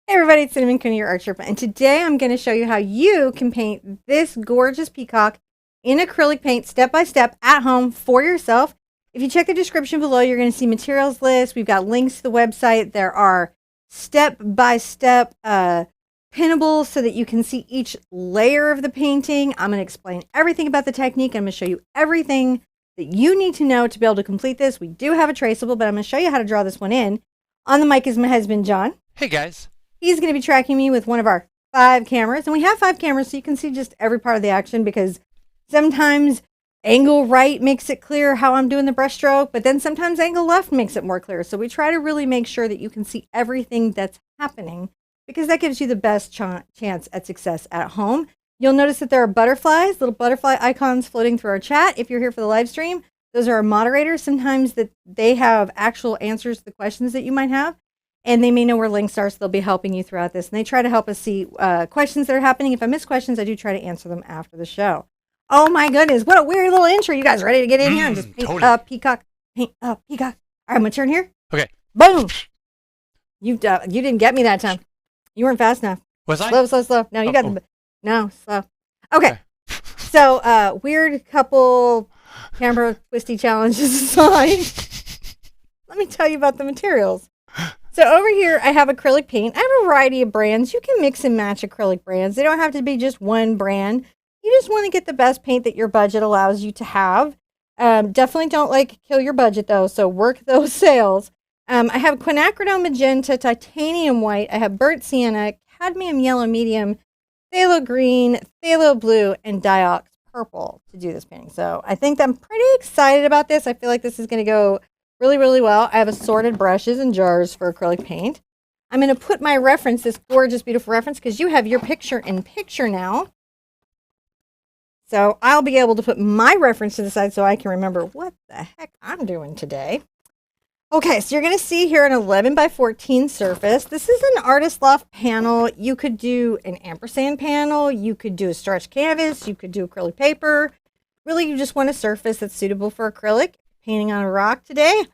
Hey everybody, it's Cinnamon Cooney, your Art Sherpa, and today I'm going to show you how you can paint this gorgeous peacock in acrylic paint step by step at home for yourself. If you check the description below, you're going to see materials list. We've got links to the website. There are step-by-step pinnables so that you can see each layer of the painting. I'm going to explain everything about the technique. I'm going to show you everything that you need to know to be able to complete this. We do have a traceable, but I'm going to show you how to draw this one in. On the mic is my husband, John. Hey guys. He's going to be tracking me with one of our 5 cameras. And we have 5 cameras so you can see just every part of the action, because sometimes angle right makes it clear how I'm doing the brush stroke, but then sometimes angle left makes it more clear. So we try to really make sure that you can see everything that's happening, because that gives you the best chance at success at home. You'll notice that there are butterflies, little butterfly icons floating through our chat. If you're here for the live stream, those are our moderators. Sometimes that they have actual answers to the questions that you might have. And they may know where links are, so they'll be helping you throughout this. And they try to help us see questions that are happening. If I miss questions, I do try to answer them after the show. Oh my goodness, what a weird little intro. You guys ready to get in here and just paint peacock? Paint peacock. All right, I'm going to turn here. Okay. Boom. You didn't get me that time. You weren't fast enough. Was I? Slow. No, you got the... No, slow. Okay. So, weird couple camera twisty challenges aside, let me tell you about the materials. So over here, I have acrylic paint. I have a variety of brands. You can mix and match acrylic brands. They don't have to be just one brand. You just want to get the best paint that your budget allows you to have. Definitely don't kill your budget though, so work those sales. I have quinacridone magenta, titanium white. I have burnt sienna, cadmium yellow medium, phthalo green, phthalo blue, and diox purple to do this painting. So I think I'm pretty excited about this. I feel like this is going to go really, really well. I have assorted brushes and jars for acrylic paint. I'm going to put my reference, this gorgeous, beautiful reference, because you have your picture in picture now. So I'll be able to put my reference to the side so I can remember what the heck I'm doing today. Okay, so you're going to see here an 11 by 14 surface. This is an Artist Loft panel. You could do an ampersand panel. You could do a stretch canvas. You could do acrylic paper. Really, you just want a surface that's suitable for acrylic. Painting on a rock today.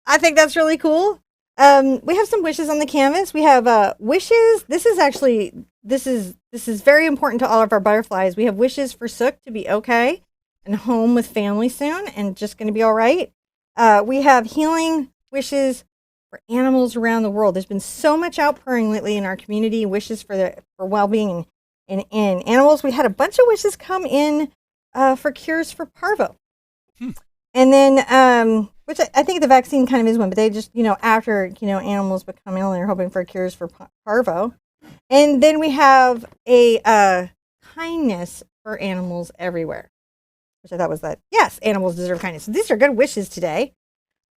I think that's really cool. We have some wishes on the canvas. We have wishes. This is very important to all of our butterflies. We have wishes for Sook to be okay and home with family soon and just going to be all right. We have healing wishes for animals around the world. There's been so much outpouring lately in our community, wishes for well-being in animals. We had a bunch of wishes come in for cures for parvo. And then, which I think the vaccine kind of is one, but they just, after, animals become ill, they're hoping for cures for parvo. And then we have a kindness for animals everywhere, which I thought was that, yes, animals deserve kindness. So these are good wishes today.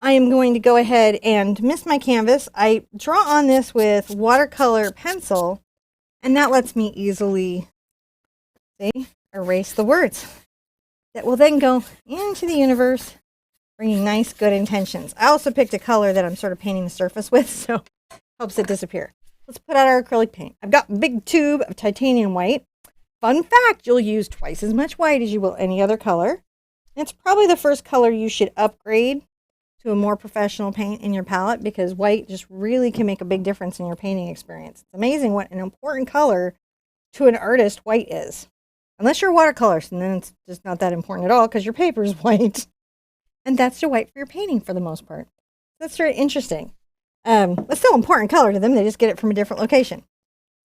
I am going to go ahead and mist my canvas. I draw on this with watercolor pencil, and that lets me easily, erase the words. That will then go into the universe, bringing nice, good intentions. I also picked a color that I'm sort of painting the surface with, so helps it disappear. Let's put out our acrylic paint. I've got a big tube of titanium white. Fun fact, you'll use twice as much white as you will any other color. It's probably the first color you should upgrade to a more professional paint in your palette, because white just really can make a big difference in your painting experience. It's amazing what an important color to an artist white is. Unless you're watercolors, and then it's just not that important at all because your paper is white. And that's your white for your painting for the most part. That's very interesting. It's still an important color to them. They just get it from a different location.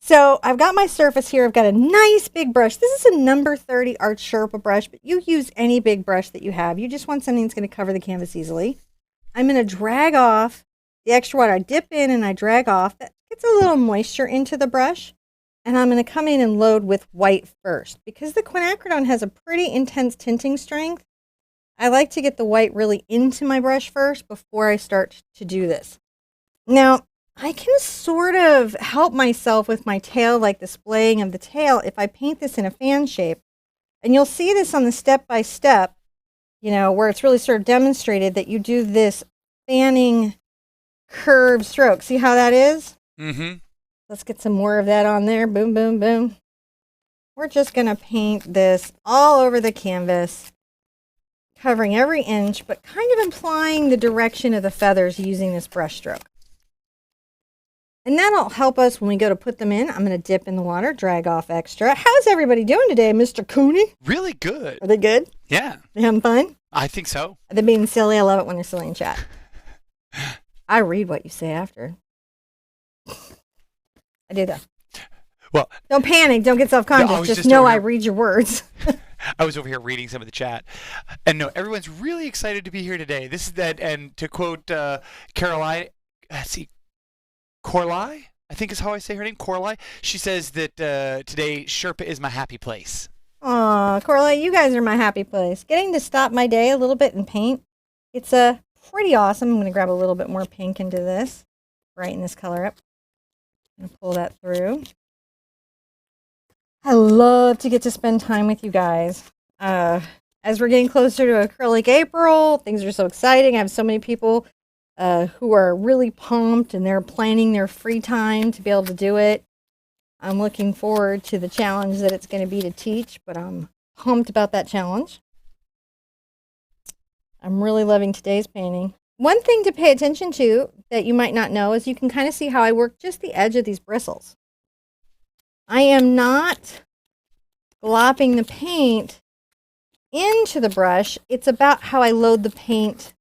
So I've got my surface here. I've got a nice big brush. This is a number 30 Art Sherpa brush, but you use any big brush that you have. You just want something that's going to cover the canvas easily. I'm going to drag off the extra water. I dip in and I drag off. That gets a little moisture into the brush. And I'm going to come in and load with white first. Because the quinacridone has a pretty intense tinting strength, I like to get the white really into my brush first before I start to do this. Now, I can sort of help myself with my tail, like the splaying of the tail, if I paint this in a fan shape. And you'll see this on the step-by-step, where it's really sort of demonstrated that you do this fanning curved stroke. See how that is? Mm-hmm. Let's get some more of that on there. Boom, boom, boom. We're just going to paint this all over the canvas, covering every inch, but kind of implying the direction of the feathers using this brush stroke. And that'll help us when we go to put them in. I'm going to dip in the water, drag off extra. How's everybody doing today, Mr. Cooney? Really good. Are they good? Yeah. They having fun? I think so. Are they being silly? I love it when they're silly in chat. I read what you say after. I do that. Well, don't panic. Don't get self-conscious. No, just know I read your words. I was over here reading some of the chat. And no, everyone's really excited to be here today. This is that, and to quote Caroline, Corlai, I think is how I say her name, Corlai. She says that today Sherpa is my happy place. Aw, Corlai, you guys are my happy place. Getting to stop my day a little bit and paint. It's pretty awesome. I'm going to grab a little bit more pink into this. Brighten this color up. I'm going to pull that through. I love to get to spend time with you guys. As we're getting closer to Acrylic April, things are so exciting. I have so many people who are really pumped, and they're planning their free time to be able to do it. I'm looking forward to the challenge that it's going to be to teach, but I'm pumped about that challenge. I'm really loving today's painting. One thing to pay attention to that you might not know is you can kind of see how I work just the edge of these bristles. I am not glopping the paint into the brush. It's about how I load the paint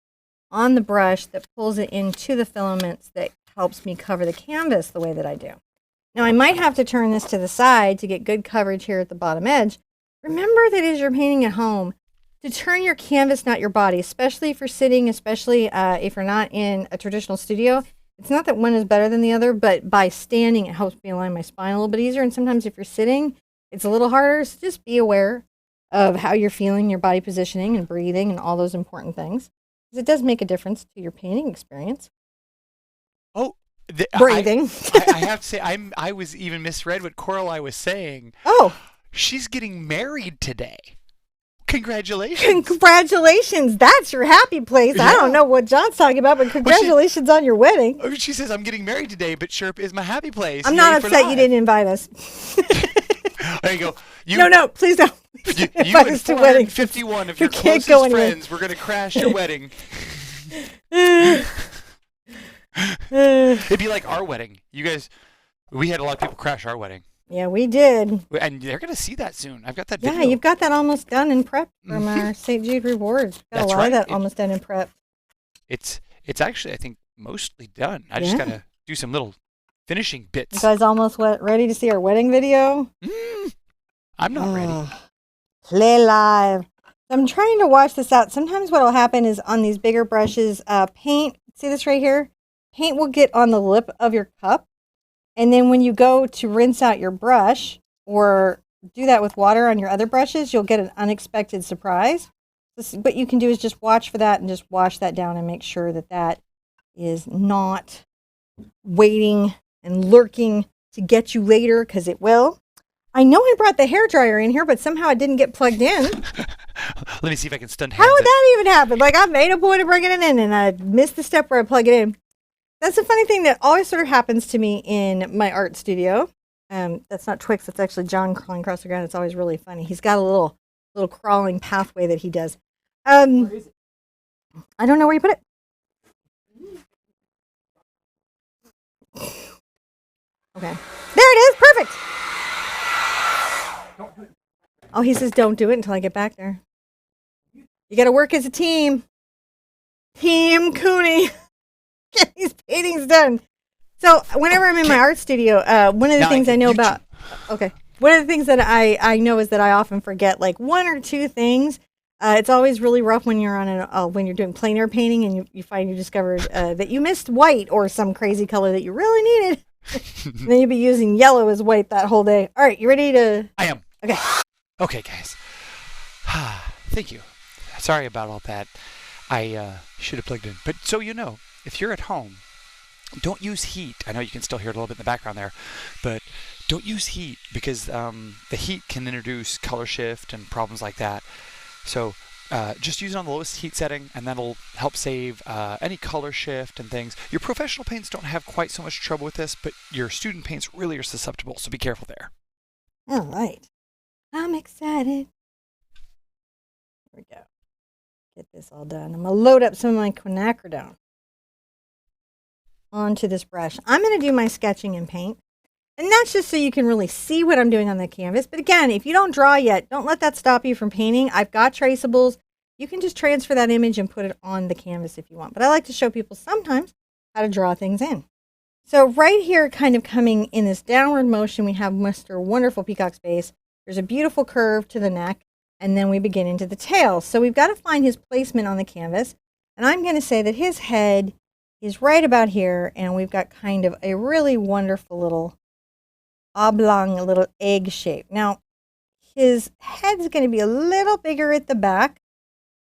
on the brush that pulls it into the filaments that helps me cover the canvas the way that I do. Now, I might have to turn this to the side to get good coverage here at the bottom edge. Remember that as you're painting at home, to turn your canvas, not your body, especially if you're sitting, especially if you're not in a traditional studio. It's not that one is better than the other, but by standing, it helps me align my spine a little bit easier. And sometimes if you're sitting, it's a little harder. So just be aware of how you're feeling, your body positioning and breathing and all those important things. Because it does make a difference to your painting experience. Oh, breathing. I have to say, I was even misread what Coralie was saying. Oh. She's getting married today. Congratulations. Congratulations. That's your happy place. Yeah. I don't know what John's talking about, but congratulations on your wedding. She says, I'm getting married today, but Sherpa is my happy place. I'm not upset you didn't invite us. There you go. No, please don't. You and 451 of your closest friends, we're going to crash your wedding. It'd be like our wedding. You guys, we had a lot of people crash our wedding. Yeah, we did. And they're going to see that soon. I've got that video. Yeah, you've got that almost done in prep from our St. Jude rewards. Got a lot of that almost done in prep. It's actually, I think, mostly done. I just got to do some little finishing bits. You guys almost ready to see our wedding video? I'm not ready. Play live. I'm trying to wash this out. Sometimes what will happen is on these bigger brushes, paint, see this right here? Paint will get on the lip of your cup. And then when you go to rinse out your brush or do that with water on your other brushes, you'll get an unexpected surprise. What you can do is just watch for that and just wash that down and make sure that that is not waiting and lurking to get you later, because it will. I know I brought the hairdryer in here, but somehow it didn't get plugged in. Let me see if I can stunt How would that even happen? Like, I made a point of bringing it in and I missed the step where I plug it in. That's a funny thing that always sort of happens to me in my art studio. That's not Twix. That's actually John crawling across the ground. It's always really funny. He's got a little crawling pathway that he does. Where is it? I don't know where you put it. Okay. There it is. Perfect. Oh, he says don't do it until I get back there. You got to work as a team. Team Cooney. Get these paintings done. So whenever I'm in my art studio, one of the things I know about, one of the things that I know is that I often forget like one or two things. It's always really rough when you're on when you're doing plein air painting and you discover that you missed white or some crazy color that you really needed. And then you'll be using yellow as white that whole day. All right, you ready to? I am. Okay. Okay, guys. Thank you. Sorry about all that. I should have plugged in. But so you know, if you're at home, don't use heat. I know you can still hear it a little bit in the background there, but don't use heat because the heat can introduce color shift and problems like that. So just use it on the lowest heat setting, and that'll help save any color shift and things. Your professional paints don't have quite so much trouble with this, but your student paints really are susceptible, so be careful there. All right. I'm excited. Here we go. Get this all done. I'm going to load up some of my quinacridone. onto this brush. I'm going to do my sketching in paint. And that's just so you can really see what I'm doing on the canvas. But again, if you don't draw yet, don't let that stop you from painting. I've got traceables. You can just transfer that image and put it on the canvas if you want. But I like to show people sometimes how to draw things in. So right here, kind of coming in this downward motion, we have Mr. Wonderful Peacock's base. There's a beautiful curve to the neck, and then we begin into the tail. So we've got to find his placement on the canvas. And I'm going to say that his head is right about here, and we've got kind of a really wonderful little oblong, little egg shape. Now, his head's going to be a little bigger at the back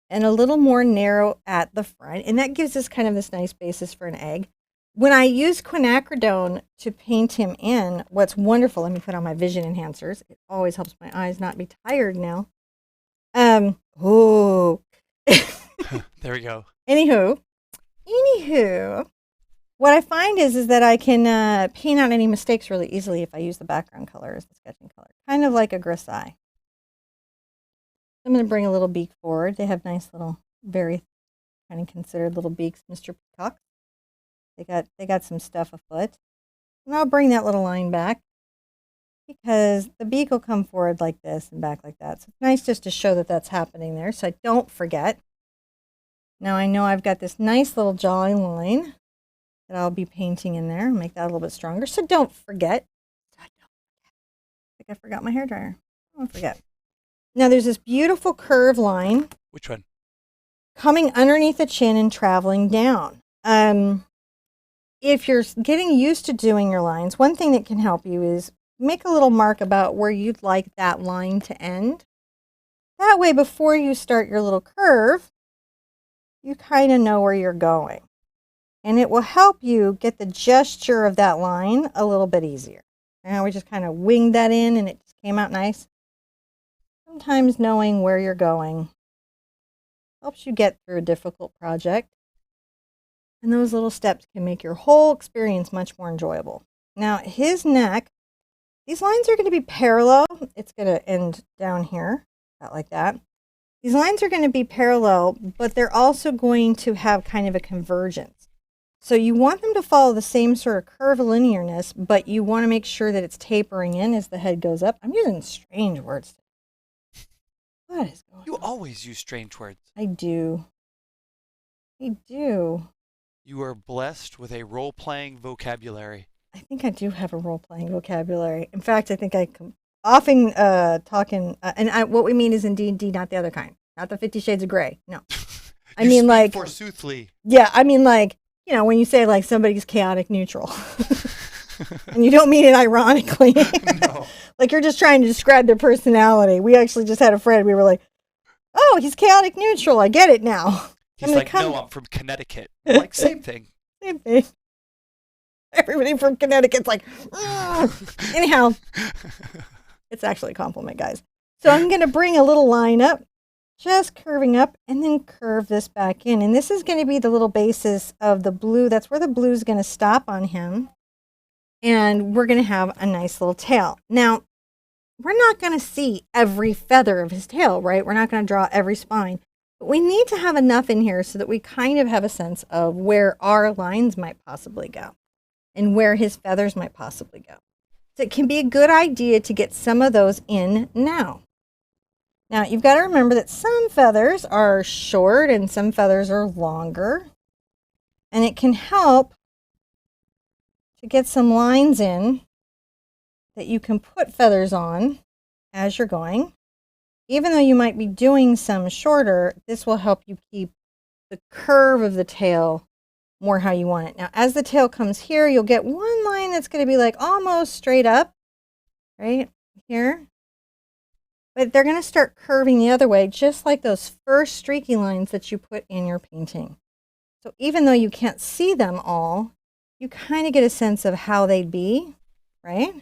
and a little more narrow at the front, and that gives us kind of this nice basis for an egg. When I use quinacridone to paint him in, what's wonderful, let me put on my vision enhancers. It always helps my eyes not be tired now. Oh. There we go. Anywho, what I find is that I can paint out any mistakes really easily if I use the background color as the sketching color, kind of like a grisaille. I'm going to bring a little beak forward. They have nice little, very kind of considered little beaks, Mr. Peacock. They got some stuff afoot. And I'll bring that little line back because the beak will come forward like this and back like that. So it's nice just to show that that's happening there so I don't forget. Now I know I've got this nice little jawline that I'll be painting in there. I'll make that a little bit stronger. So don't forget. I think I forgot my hairdryer. Don't forget. Now there's this beautiful curved line. Which one? Coming underneath the chin and traveling down. If you're getting used to doing your lines, one thing that can help you is make a little mark about where you'd like that line to end. That way, before you start your little curve, you kind of know where you're going. And it will help you get the gesture of that line a little bit easier. Now we just kind of winged that in and it just came out nice. Sometimes knowing where you're going helps you get through a difficult project. And those little steps can make your whole experience much more enjoyable. Now, his neck, these lines are going to be parallel. It's going to end down here, about like that. These lines are going to be parallel, but they're also going to have kind of a convergence. So you want them to follow the same sort of curvilinearness, but you want to make sure that it's tapering in as the head goes up. I'm using strange words. What is going on? You always use strange words. I do. You are blessed with a role-playing vocabulary. I think I do have a role-playing vocabulary. In fact, I think I often talking, what we mean is in D&D, not the other kind, not the 50 Shades of Grey. No, I mean like forsoothly. Yeah, I mean like when you say like somebody's chaotic neutral, and you don't mean it ironically. No. Like you're just trying to describe their personality. We actually just had a friend. We were like, "Oh, he's chaotic neutral. I get it now." He's like, "No, I'm from Connecticut." I'm like, same thing. Same thing. Everybody from Connecticut's like, anyhow, it's actually a compliment, guys. So I'm going to bring a little line up, just curving up, and then curve this back in. And this is going to be the little basis of the blue. That's where the blue is going to stop on him. And we're going to have a nice little tail. Now, we're not going to see every feather of his tail, right? We're not going to draw every spine. But we need to have enough in here so that we kind of have a sense of where our lines might possibly go and where his feathers might possibly go. So it can be a good idea to get some of those in now. Now, you've got to remember that some feathers are short and some feathers are longer. And it can help to get some lines in that you can put feathers on as you're going. Even though you might be doing some shorter, this will help you keep the curve of the tail more how you want it. Now, as the tail comes here, you'll get one line that's going to be like almost straight up, right here. But they're going to start curving the other way, just like those first streaky lines that you put in your painting. So even though you can't see them all, you kind of get a sense of how they'd be, right?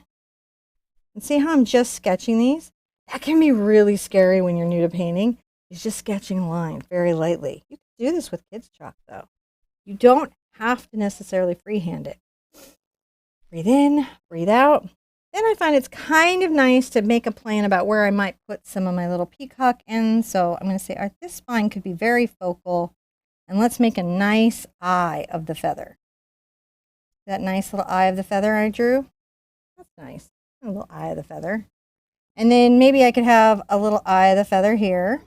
And see how I'm just sketching these? That can be really scary when you're new to painting. It's just sketching a line very lightly. You can do this with kids' chalk, though. You don't have to necessarily freehand it. Breathe in, breathe out. Then I find it's kind of nice to make a plan about where I might put some of my little peacock in. So I'm going to say, all right, this spine could be very focal. And let's make a nice eye of the feather. That nice little eye of the feather I drew. That's nice. A little eye of the feather. And then maybe I could have a little eye of the feather here.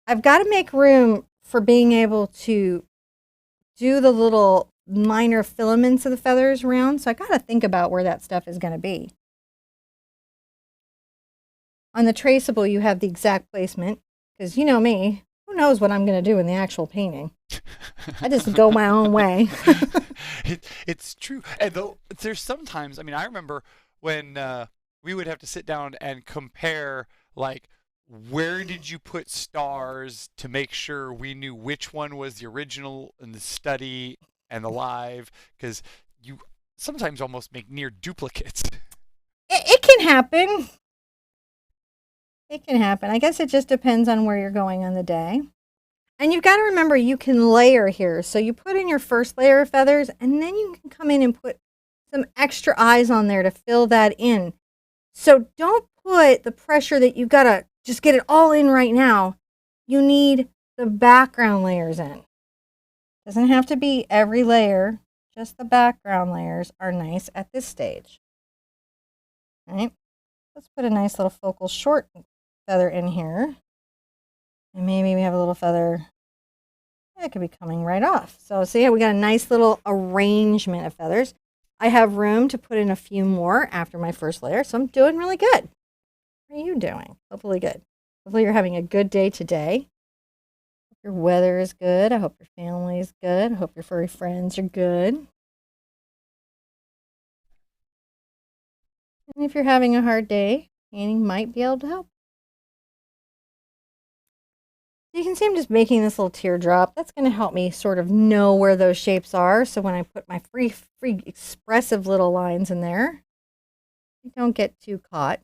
I've got to make room for being able to do the little minor filaments of the feathers around. So I got to think about where that stuff is going to be. On the traceable, you have the exact placement, because you know me, who knows what I'm going to do in the actual painting. I just go my own way. It's true. And though there's sometimes, I mean, I remember when we would have to sit down and compare, like, where did you put stars to make sure we knew which one was the original and the study and the live, because you sometimes almost make near duplicates. It can happen. It can happen. I guess it just depends on where you're going on the day. And you've got to remember you can layer here. So you put in your first layer of feathers, and then you can come in and put some extra eyes on there to fill that in. So don't put the pressure that you've got to just get it all in right now. You need the background layers in. Doesn't have to be every layer. Just the background layers are nice at this stage. All right. Let's put a nice little focal short feather in here. And maybe we have a little feather that could be coming right off. So see how we got a nice little arrangement of feathers. I have room to put in a few more after my first layer, so I'm doing really good. How are you doing? Hopefully good. Hopefully you're having a good day today. Hope your weather is good. I hope your family is good. I hope your furry friends are good. And if you're having a hard day, painting might be able to help. You can see I'm just making this little teardrop. That's going to help me sort of know where those shapes are. So when I put my free expressive little lines in there, I don't get too caught.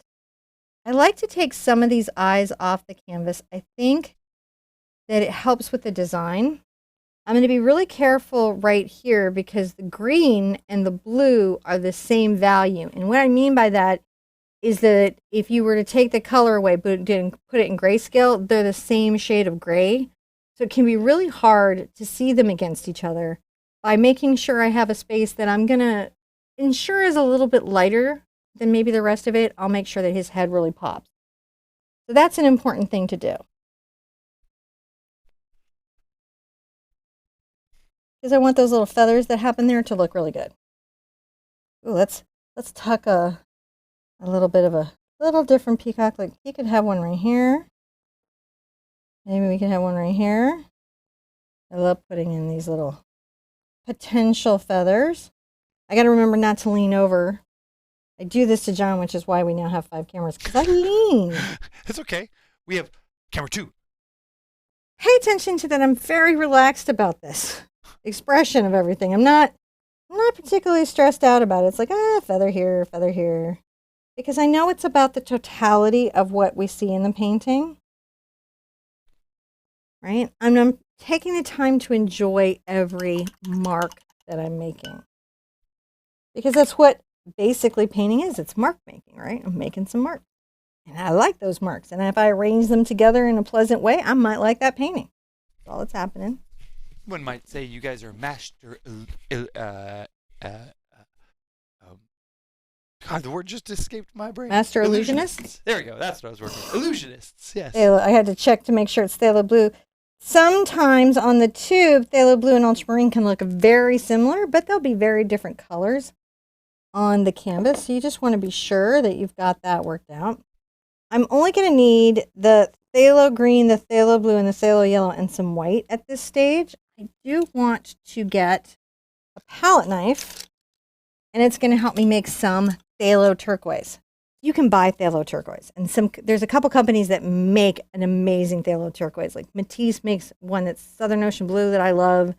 I like to take some of these eyes off the canvas. I think that it helps with the design. I'm going to be really careful right here because the green and the blue are the same value. And what I mean by that is that if you were to take the color away but didn't put it in grayscale, they're the same shade of gray. So it can be really hard to see them against each other. By making sure I have a space that I'm going to ensure is a little bit lighter than maybe the rest of it, I'll make sure that his head really pops. So that's an important thing to do. Because I want those little feathers that happen there to look really good. Ooh, let's tuck a little bit of a little different peacock. Like he could have one right here. Maybe we can have one right here. I love putting in these little potential feathers. I got to remember not to lean over. I do this to John, which is why we now have 5 cameras, because I lean. It's okay. We have camera 2. Pay attention to that. I'm very relaxed about this expression of everything. I'm not particularly stressed out about it. It's like, feather here, because I know it's about the totality of what we see in the painting, right? I'm taking the time to enjoy every mark that I'm making, because that's what basically painting is. It's mark making, right? I'm making some marks, and I like those marks. And if I arrange them together in a pleasant way, I might like that painting. That's all that's happening. One might say you guys are master. God, the word just escaped my brain. Master illusionists? There we go. That's what I was working with. Illusionists, yes. I had to check to make sure it's phthalo blue. Sometimes on the tube, phthalo blue and ultramarine can look very similar, but they'll be very different colors on the canvas. So you just want to be sure that you've got that worked out. I'm only going to need the phthalo green, the phthalo blue, and the phthalo yellow, and some white at this stage. I do want to get a palette knife, and it's going to help me make some phthalo turquoise. You can buy phthalo turquoise, and there's a couple companies that make an amazing phthalo turquoise. Like Matisse makes one that's Southern Ocean Blue that I love.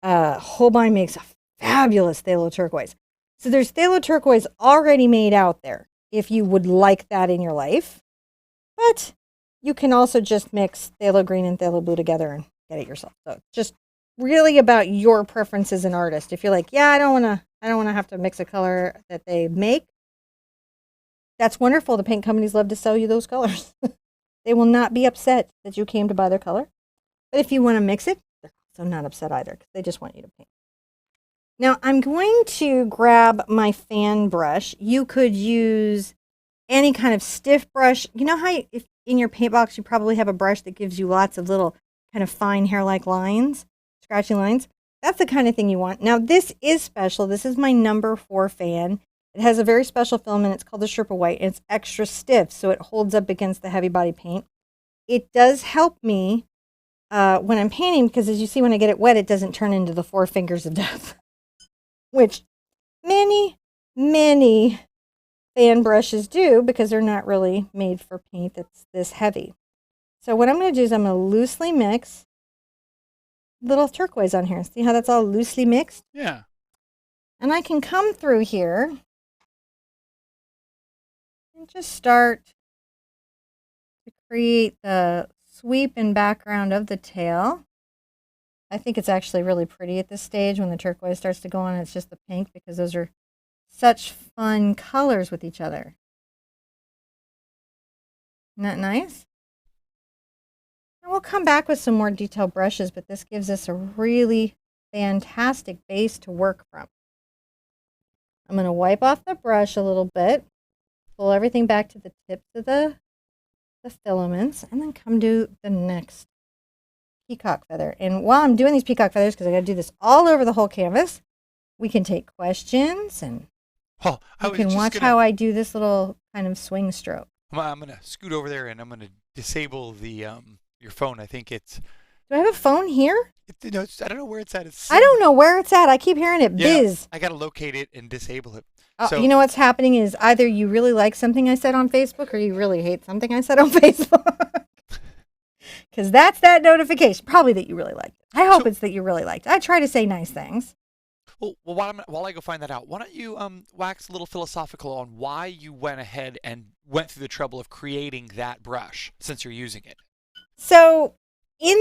Holbein makes a fabulous phthalo turquoise. So there's phthalo turquoise already made out there if you would like that in your life. But you can also just mix phthalo green and phthalo blue together and get it yourself. So just really about your preference as an artist. If you're like, yeah, I don't want to have to mix a color that they make, that's wonderful. The paint companies love to sell you those colors. They will not be upset that you came to buy their color. But if you want to mix it, they're also not upset either, because they just want you to paint. Now I'm going to grab my fan brush. You could use any kind of stiff brush. You know how if in your paint box you probably have a brush that gives you lots of little kind of fine hair-like lines, scratchy lines? That's the kind of thing you want. Now this is special. This is my number 4 fan. It has a very special filament. It's called the Sherpa White, and it's extra stiff, so it holds up against the heavy body paint. It does help me when I'm painting because, as you see, when I get it wet, it doesn't turn into the 4 fingers of death, which many, many fan brushes do because they're not really made for paint that's this heavy. So what I'm going to do is I'm going to loosely mix little turquoise on here. See how that's all loosely mixed? Yeah. And I can come through here and just start to create the sweep and background of the tail. I think it's actually really pretty at this stage when the turquoise starts to go on. It's just the pink because those are such fun colors with each other. Isn't that nice? And we'll come back with some more detailed brushes, but this gives us a really fantastic base to work from. I'm going to wipe off the brush a little bit, pull everything back to the tips of the filaments, and then come do the next peacock feather. And while I'm doing these peacock feathers, because I got to do this all over the whole canvas, we can take questions and you can watch how I do this little kind of swing stroke. I'm going to scoot over there and I'm going to disable the your phone. I think it's... Do I have a phone here? I don't know where it's at. I don't know where it's at. I keep hearing it bizz. I got to locate it and disable it. Oh, So, you know what's happening is either you really like something I said on Facebook or you really hate something I said on Facebook. Because that's that notification. Probably that you really liked it. I hope it's that you really liked it. I try to say nice things. Well, while I go find that out, why don't you wax a little philosophical on why you went ahead and went through the trouble of creating that brush since you're using it? So in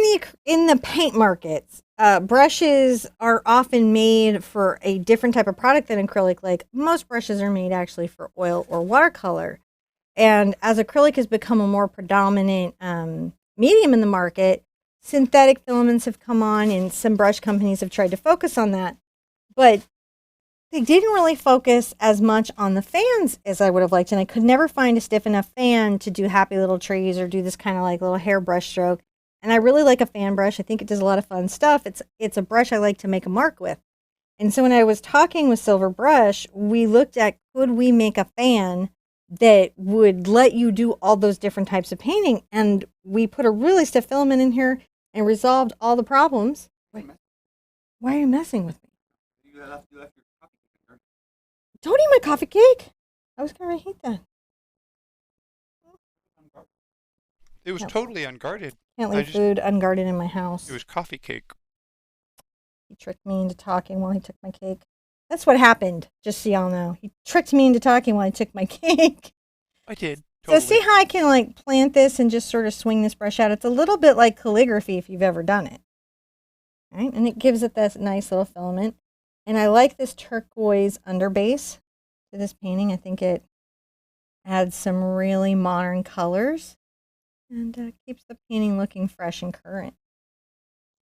the paint markets, brushes are often made for a different type of product than acrylic. Like most brushes are made actually for oil or watercolor. And as acrylic has become a more predominant medium in the market, synthetic filaments have come on and some brush companies have tried to focus on that. But they didn't really focus as much on the fans as I would have liked. And I could never find a stiff enough fan to do happy little trees or do this kind of like little hairbrush stroke. And I really like a fan brush. I think it does a lot of fun stuff. It's a brush I like to make a mark with. And so when I was talking with Silver Brush, we looked at could we make a fan that would let you do all those different types of painting. And we put a really stiff filament in here and resolved all the problems. Wait, why are you messing with me? You left your coffee cake. Don't eat my coffee cake. I was going to reheat that. It was totally unguarded. Can't leave food unguarded in my house. It was coffee cake. He tricked me into talking while he took my cake. That's what happened, just so y'all know. He tricked me into talking while he took my cake. I did. Totally. So see how I can like plant this and just sort of swing this brush out? It's a little bit like calligraphy if you've ever done it. All right? And it gives it this nice little filament. And I like this turquoise underbase to this painting. I think it adds some really modern colors and keeps the painting looking fresh and current.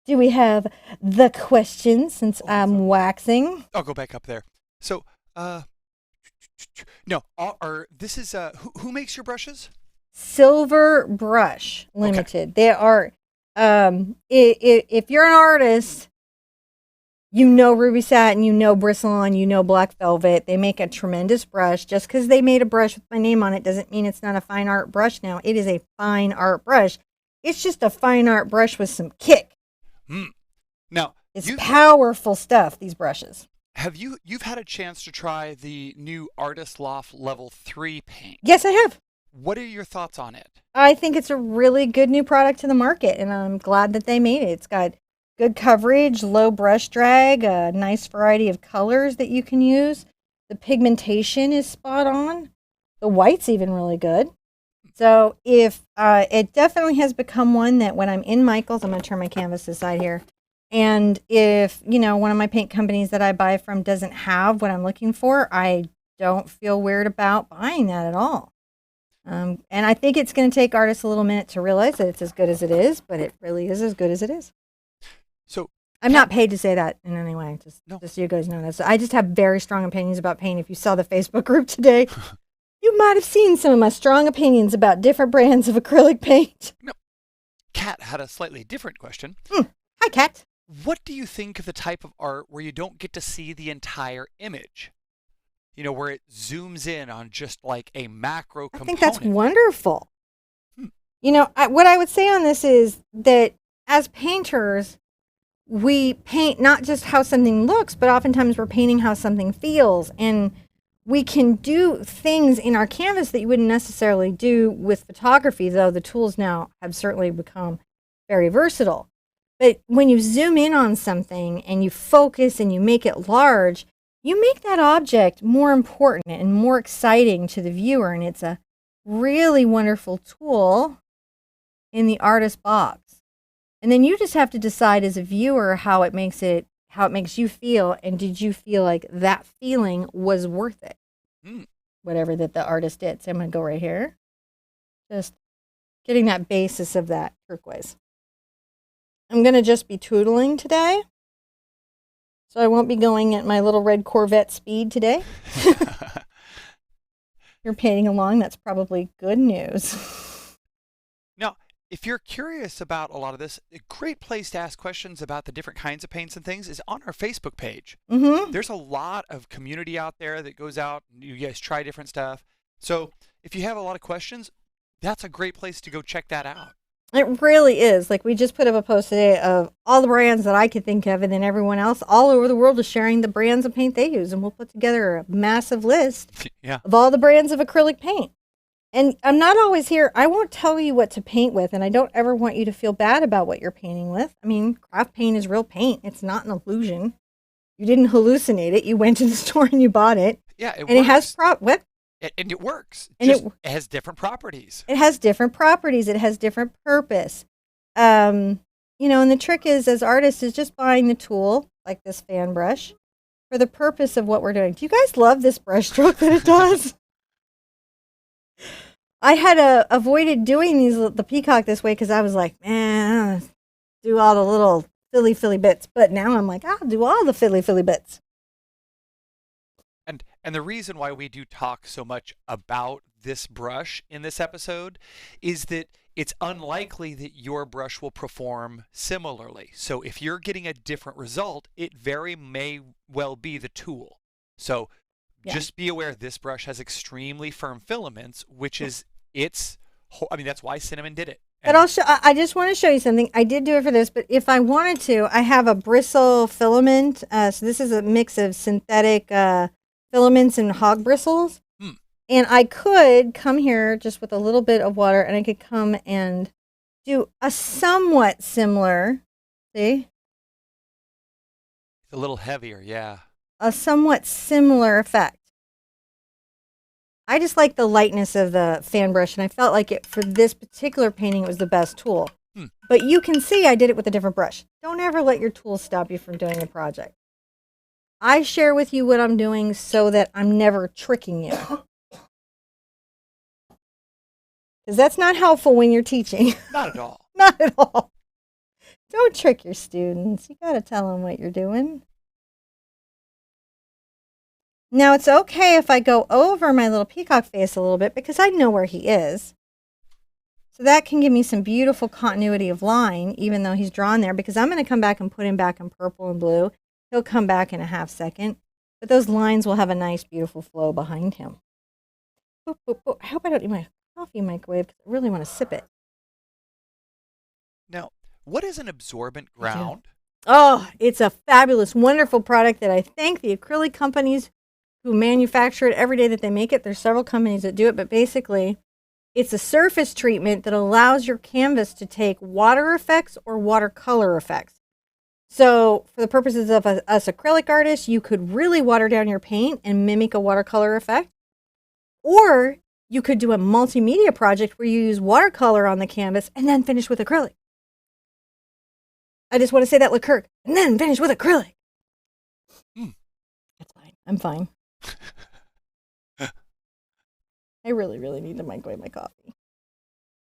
Do we have the question since I'm waxing? I'll go back up there. So, no, this is, who makes your brushes? Silver Brush Limited. Okay. They are, if you're an artist, you know Ruby Satin, you know Bristolon, you know Black Velvet. They make a tremendous brush. Just because they made a brush with my name on it doesn't mean it's not a fine art brush now. It is a fine art brush. It's just a fine art brush with some kick. Now, it's powerful stuff, these brushes. You've had a chance to try the new Artist Loft Level 3 paint? Yes, I have. What are your thoughts on it? I think it's a really good new product to the market, and I'm glad that they made it. It's got good coverage, low brush drag, a nice variety of colors that you can use. The pigmentation is spot on. The white's even really good. So if it definitely has become one that when I'm in Michael's, I'm going to turn my canvas aside here. And if, one of my paint companies that I buy from doesn't have what I'm looking for, I don't feel weird about buying that at all. And I think it's going to take artists a little minute to realize that it's as good as it is, but it really is as good as it is. So I'm not paid to say that in any way. Just No. so you guys know that. So I just have very strong opinions about paint. If you saw the Facebook group today, you might have seen some of my strong opinions about different brands of acrylic paint. No. Kat had a slightly different question. Hi, Kat. What do you think of the type of art where you don't get to see the entire image? You know, where it zooms in on just like a macro component. I think that's wonderful. Hmm. You know, what I would say on this is that as painters, we paint not just how something looks, but oftentimes we're painting how something feels. And we can do things in our canvas that you wouldn't necessarily do with photography, though the tools now have certainly become very versatile. But when you zoom in on something and you focus and you make it large, you make that object more important and more exciting to the viewer. And it's a really wonderful tool in the artist box. And then you just have to decide as a viewer how it makes you feel, and did you feel like that feeling was worth it? Whatever that the artist did. So I'm going to go right here. Just getting that basis of that turquoise. I'm going to just be tootling today. So I won't be going at my little red Corvette speed today. You're painting along. That's probably good news. Now, if you're curious about a lot of this, a great place to ask questions about the different kinds of paints and things is on our Facebook page. Mm-hmm. There's a lot of community out there that goes out and you guys try different stuff. So if you have a lot of questions, that's a great place to go check that out. It really is. Like, we just put up a post today of all the brands that I could think of, and then everyone else all over the world is sharing the brands of paint they use. And we'll put together a massive list of all the brands of acrylic paint. And I'm not always here. I won't tell you what to paint with, and I don't ever want you to feel bad about what you're painting with. I mean, craft paint is real paint. It's not an illusion. You didn't hallucinate it. You went to the store and you bought it. Yeah, it and works. It has what? And it works. And it has different properties. It has different properties. It has different purpose. And the trick is, as artists, is just buying the tool, like this fan brush, for the purpose of what we're doing. Do you guys love this brush stroke that it does? I had avoided doing the Peacock this way because I was like, man, do all the little filly bits. But now I'm like, I'll do all the filly bits. And the reason why we do talk so much about this brush in this episode is that it's unlikely that your brush will perform similarly. So if you're getting a different result, it very may well be the tool. So just be aware this brush has extremely firm filaments, which is that's why Cinnamon did it. But I just want to show you something. I did do it for this, but if I wanted to, I have a bristle filament. So this is a mix of synthetic filaments and hog bristles. And I could come here just with a little bit of water, and I could come and do a somewhat similar, see? It's a little heavier, yeah. A somewhat similar effect. I just like the lightness of the fan brush, and I felt like it for this particular painting, it was the best tool. But you can see I did it with a different brush. Don't ever let your tools stop you from doing a project. I share with you what I'm doing so that I'm never tricking you. Because that's not helpful when you're teaching. Not at all. Not at all. Don't trick your students. You got to tell them what you're doing. Now, it's okay if I go over my little peacock face a little bit because I know where he is. So that can give me some beautiful continuity of line, even though he's drawn there, because I'm going to come back and put him back in purple and blue. He'll come back in a half second. But those lines will have a nice, beautiful flow behind him. Boop, boop, boop. I hope I don't need my coffee microwave because I really want to sip it. Now, what is an absorbent ground? Oh, it's a fabulous, wonderful product that I thank the acrylic companies who manufacture it every day that they make it. There's several companies that do it, but basically it's a surface treatment that allows your canvas to take water effects or watercolor effects. So for the purposes of us acrylic artists, you could really water down your paint and mimic a watercolor effect. Or you could do a multimedia project where you use watercolor on the canvas and then finish with acrylic. I just want to say that like Kirk, and then finish with acrylic. That's fine. I'm fine. I really, really need to microwave my coffee.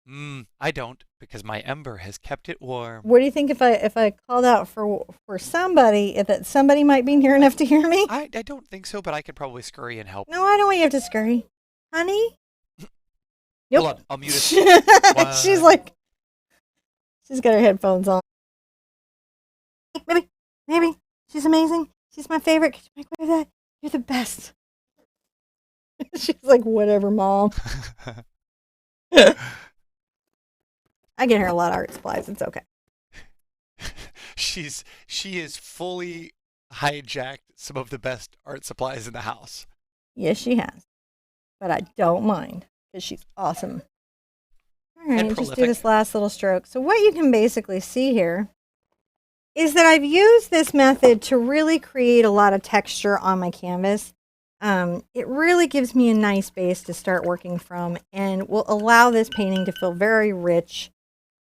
I don't because my ember has kept it warm. What do you think if I called out for somebody, if that somebody might be near enough to hear me? I don't think so, but I could probably scurry and help. No, I don't want you to have to scurry. Honey? Hold Nope. on, I'll mute it. She's like, she's got her headphones on. Maybe. She's amazing. She's my favorite. Could you make way of that? You're the best. She's like, whatever, Mom. I get her a lot of art supplies. It's okay. She is fully hijacked some of the best art supplies in the house. Yes, she has. But I don't mind because she's awesome. All right, just do this last little stroke. So what you can basically see here is that I've used this method to really create a lot of texture on my canvas. It really gives me a nice base to start working from and will allow this painting to feel very rich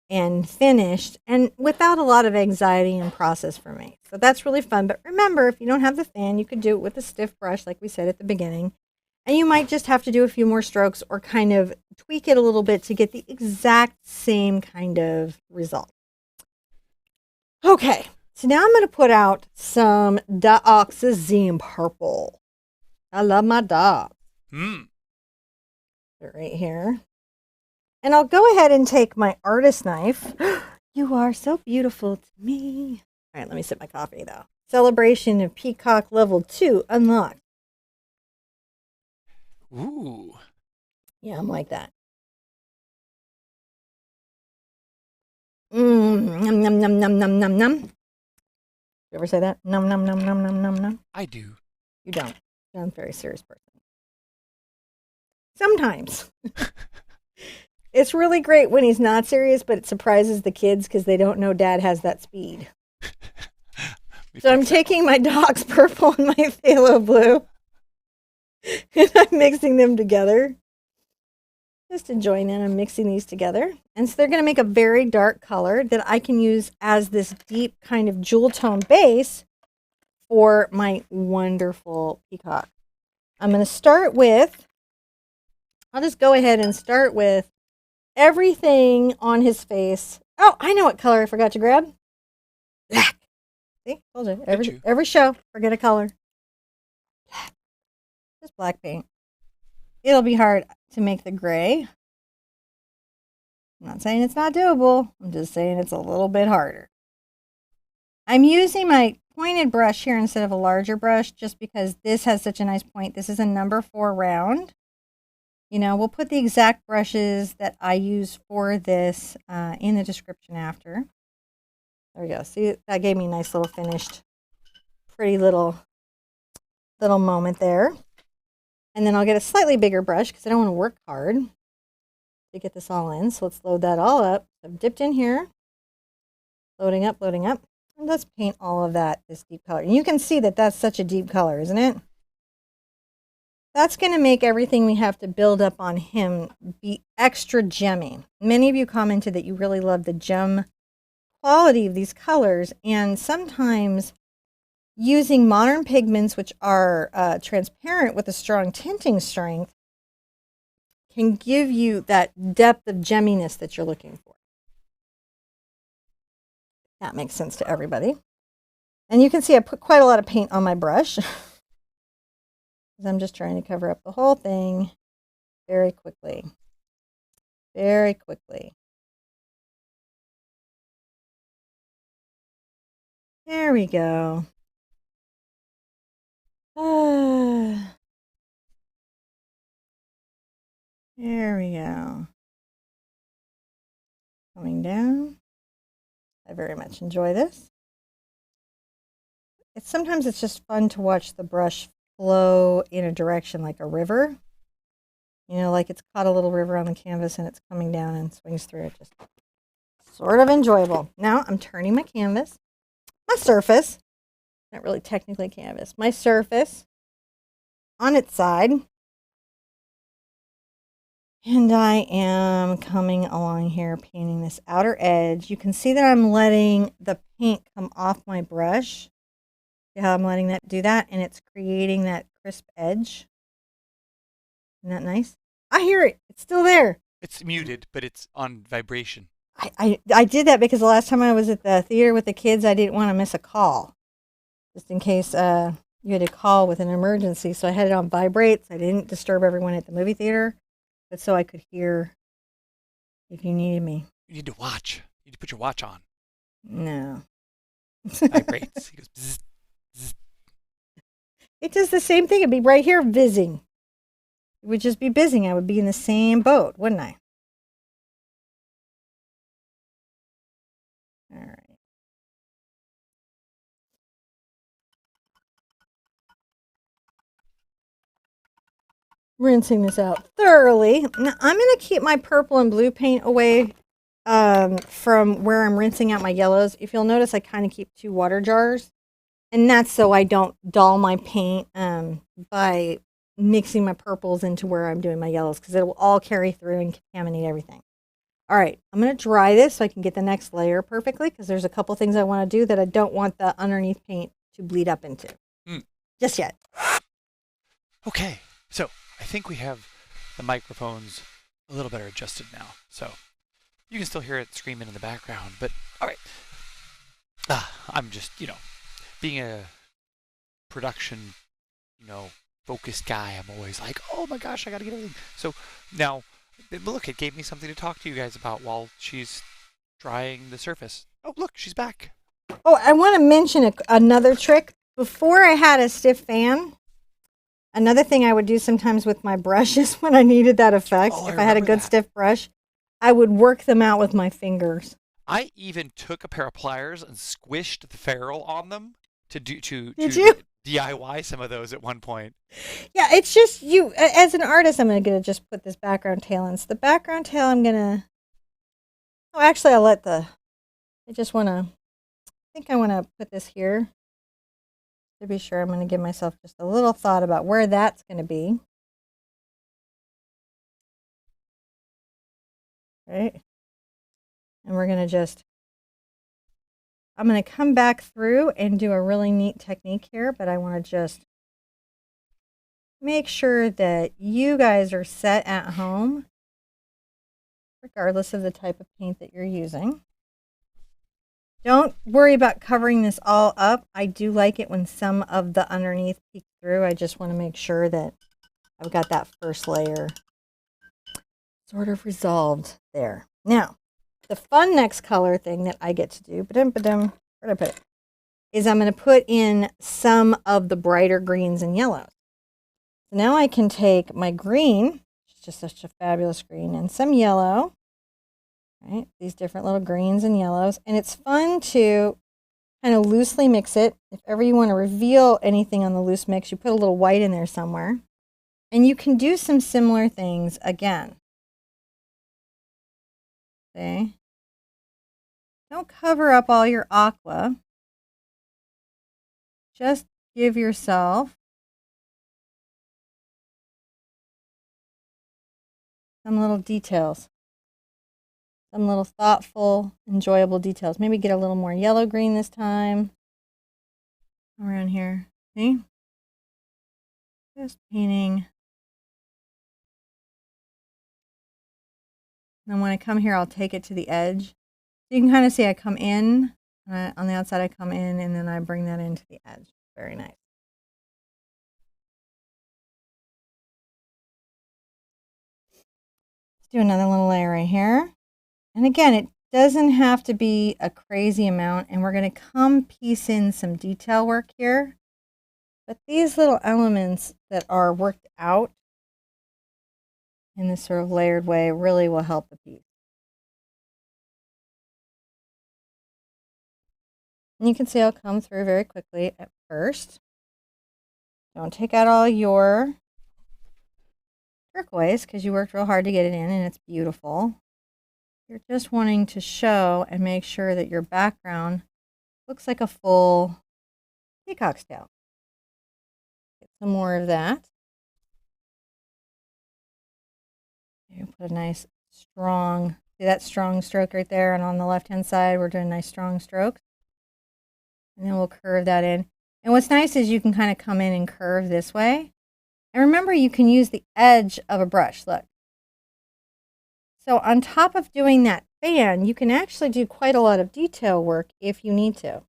and finished and without a lot of anxiety and process for me. So that's really fun. But remember, if you don't have the fan, you could do it with a stiff brush like we said at the beginning. And you might just have to do a few more strokes or kind of tweak it a little bit to get the exact same kind of result. Okay, so now I'm going to put out some dioxazine purple. I love my dogs. They're right here. And I'll go ahead and take my artist knife. You are so beautiful to me. All right, let me sip my coffee, though. Celebration of Peacock Level 2 unlocked. Ooh. Yeah, I'm like that. Num, num, num, num, num, num, num. You ever say that? Num, num, num, num, num, num, num. I do. You don't. You're a very serious person. Sometimes. It's really great when he's not serious, but it surprises the kids because they don't know Dad has that speed. So I'm taking my dog's purple and my phthalo blue, and I'm mixing them together. Just enjoying them and mixing these together. And so they're going to make a very dark color that I can use as this deep kind of jewel tone base for my wonderful peacock. I'm going to start with, I'll just go ahead and start with everything on his face. Oh, I know what color I forgot to grab. Black. See, told you. Every show, forget a color. Black. Just black paint. It'll be hard to make the gray. I'm not saying it's not doable. I'm just saying it's a little bit harder. I'm using my pointed brush here instead of a larger brush just because this has such a nice point. This is a number 4 round. You know, we'll put the exact brushes that I use for this in the description after. There we go. See, that gave me a nice little finished, pretty little moment there. And then I'll get a slightly bigger brush because I don't want to work hard to get this all in. So let's load that all up. I've dipped in here. Loading up. And let's paint all of that this deep color. And you can see that that's such a deep color, isn't it? That's going to make everything we have to build up on him be extra gemmy. Many of you commented that you really love the gem quality of these colors, and sometimes using modern pigments, which are transparent with a strong tinting strength, can give you that depth of gemminess that you're looking for. That makes sense to everybody. And you can see I put quite a lot of paint on my brush. I'm just trying to cover up the whole thing very quickly. Very quickly. There we go. There we go. Coming down. I very much enjoy this. Sometimes it's just fun to watch the brush flow in a direction like a river. You know, like it's caught a little river on the canvas and it's coming down and swings through it. Just sort of enjoyable. Now I'm turning my canvas, my surface, not really technically canvas, my surface on its side. And I am coming along here painting this outer edge. You can see that I'm letting the paint come off my brush. See how I'm letting that do that? And it's creating that crisp edge. Isn't that nice? I hear it. It's still there. It's muted, but it's on vibration. I did that because the last time I was at the theater with the kids, I didn't want to miss a call, just in case you had a call with an emergency. So I had it on vibrate, so I didn't disturb everyone at the movie theater, but so I could hear if you needed me. You need to watch. You need to put your watch on. No. Vibrates. He goes, bzz, bzz. It does the same thing. It'd be right here bizzing. It would just be bizzing. I would be in the same boat, wouldn't I? All right. Rinsing this out thoroughly. Now, I'm going to keep my purple and blue paint away from where I'm rinsing out my yellows. If you'll notice, I kind of keep 2 water jars. And that's so I don't dull my paint by mixing my purples into where I'm doing my yellows, because it will all carry through and contaminate everything. All right, I'm going to dry this so I can get the next layer perfectly, because there's a couple things I want to do that I don't want the underneath paint to bleed up into. Just yet. Okay, so I think we have the microphones a little better adjusted now. So you can still hear it screaming in the background, but all right. I'm just, being a production, focused guy, I'm always like, oh my gosh, I got to get everything. So now, look, it gave me something to talk to you guys about while she's drying the surface. Oh, look, she's back. Oh, I want to mention another trick. Before I had a stiff fan, another thing I would do sometimes with my brushes when I needed that effect, if I had a good stiff brush, I would work them out with my fingers. I even took a pair of pliers and squished the ferrule on them to DIY some of those at one point. Yeah, it's just you as an artist. I'm gonna just put this background tail in. So the background tail, I'm gonna. Oh, actually, I just wanna. I think I wanna put this here to be sure. I'm gonna give myself just a little thought about where that's gonna be. Right, and we're gonna just. I'm going to come back through and do a really neat technique here, but I want to just make sure that you guys are set at home, regardless of the type of paint that you're using. Don't worry about covering this all up. I do like it when some of the underneath peeks through. I just want to make sure that I've got that first layer sort of resolved there. Now, the fun next color thing that I get to do, where did I put it? Is I'm going to put in some of the brighter greens and yellows. So now I can take my green, which is just such a fabulous green, and some yellow, right? These different little greens and yellows. And it's fun to kind of loosely mix it. If ever you want to reveal anything on the loose mix, you put a little white in there somewhere. And you can do some similar things again. Okay. Don't cover up all your aqua. Just give yourself some little details. Some little thoughtful, enjoyable details. Maybe get a little more yellow green this time. Around here. See? Just painting. And then when I come here, I'll take it to the edge. You can kind of see I come in, on the outside I come in, and then I bring that into the edge. Very nice. Let's do another little layer right here. And again, it doesn't have to be a crazy amount, and we're going to come piece in some detail work here. But these little elements that are worked out in this sort of layered way really will help the piece. And you can see I'll come through very quickly at first. Don't take out all your turquoise because you worked real hard to get it in and it's beautiful. You're just wanting to show and make sure that your background looks like a full peacock's tail. Get some more of that. You put a nice strong, see that strong stroke right there, and on the left hand side we're doing nice strong strokes. And then we'll curve that in. And what's nice is you can kind of come in and curve this way. And remember, you can use the edge of a brush. Look. So on top of doing that fan, you can actually do quite a lot of detail work if you need to.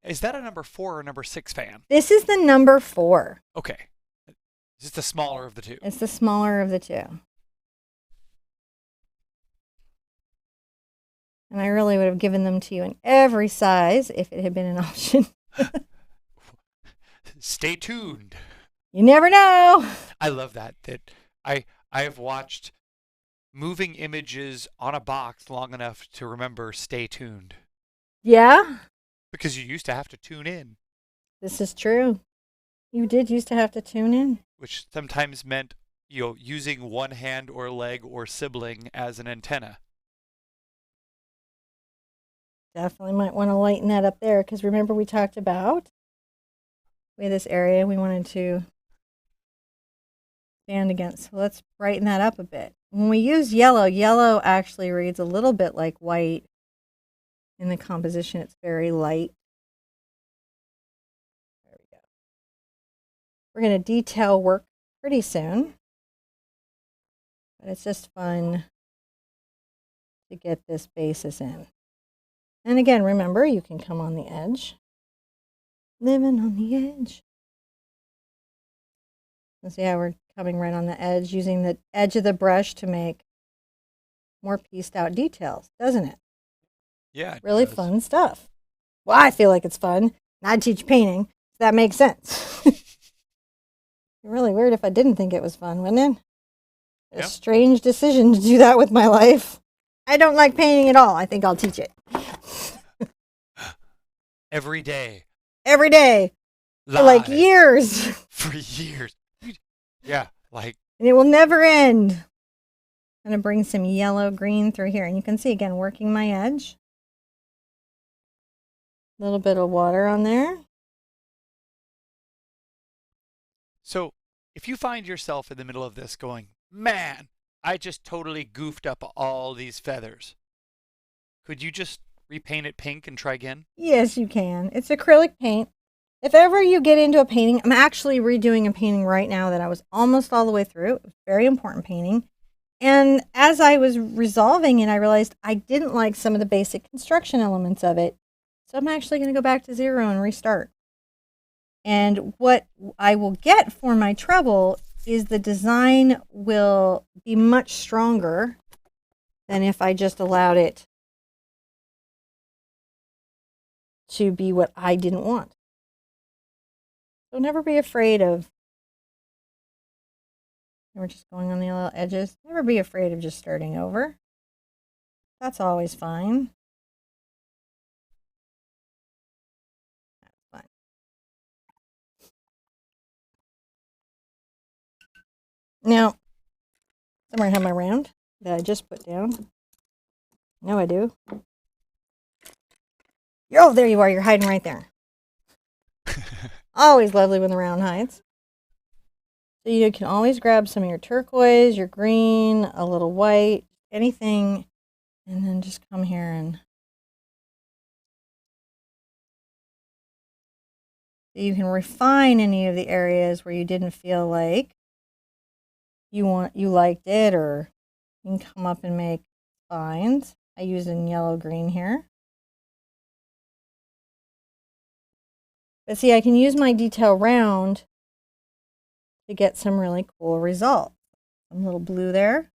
Is that a number 4 or number 6 fan? This is the number 4. Okay. Is this the smaller of the two? It's the smaller of the two. And I really would have given them to you in every size if it had been an option. Stay tuned. You never know. I love that I have watched moving images on a box long enough to remember stay tuned. Yeah, Because you used to have to tune in, this is true. You did used to have to tune in. which sometimes meant, using one hand or leg or sibling as an antenna. Definitely might want to lighten that up there because remember we talked about we had this area we wanted to stand against. So let's brighten that up a bit. When we use yellow, yellow actually reads a little bit like white in the composition. It's very light. There we go. We're going to detail work pretty soon, but it's just fun to get this basis in. And again, remember, you can come on the edge. Living on the edge. And see how we're coming right on the edge, using the edge of the brush to make more pieced out details, doesn't it? Yeah. Really fun stuff. Well, I feel like it's fun. And I teach painting, so that makes sense. It'd be really weird if I didn't think it was fun, wouldn't it? Yep. A strange decision to do that with my life. I don't like painting at all. I think I'll teach it. Every day. Every day. For like years. For years. Yeah, like. And it will never end. I'm going to bring some yellow green through here. And you can see, again, working my edge. A little bit of water on there. So, if you find yourself in the middle of this going, man, I just totally goofed up all these feathers, could you just repaint it pink and try again? Yes, you can. It's acrylic paint. If ever you get into a painting, I'm actually redoing a painting right now that I was almost all the way through. It was a very important painting. And as I was resolving it, I realized I didn't like some of the basic construction elements of it. So I'm actually going to go back to 0 and restart. And what I will get for my trouble is the design will be much stronger than if I just allowed it to be what I didn't want. So never be afraid of, we're just going on the little edges, never be afraid of just starting over. That's always fine. That's fun. Now, somewhere I have my round that I just put down. No, I do. Oh, there you are. You're hiding right there. Always lovely when the round hides. So you can always grab some of your turquoise, your green, a little white, anything, and then just come here and you can refine any of the areas where you didn't feel like you liked it, or you can come up and make spines. I use in yellow green here. But see, I can use my detail round to get some really cool results. Some little blue there.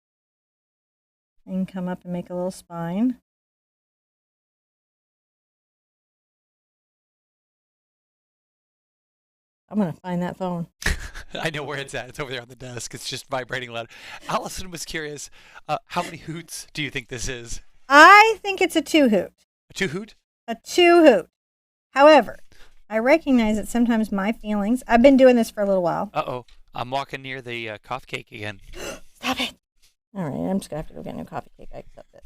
And come up and make a little spine. I'm going to find that phone. I know where it's at. It's over there on the desk. It's just vibrating loud. Allison was curious, how many hoots do you think this is? I think it's a 2-hoot. A 2-hoot? A 2-hoot. However, I recognize that sometimes my feelings, I've been doing this for a little while. Uh-oh. I'm walking near the coffee cake again. Stop it. All right, I'm just going to have to go get a new coffee cake. I accept it.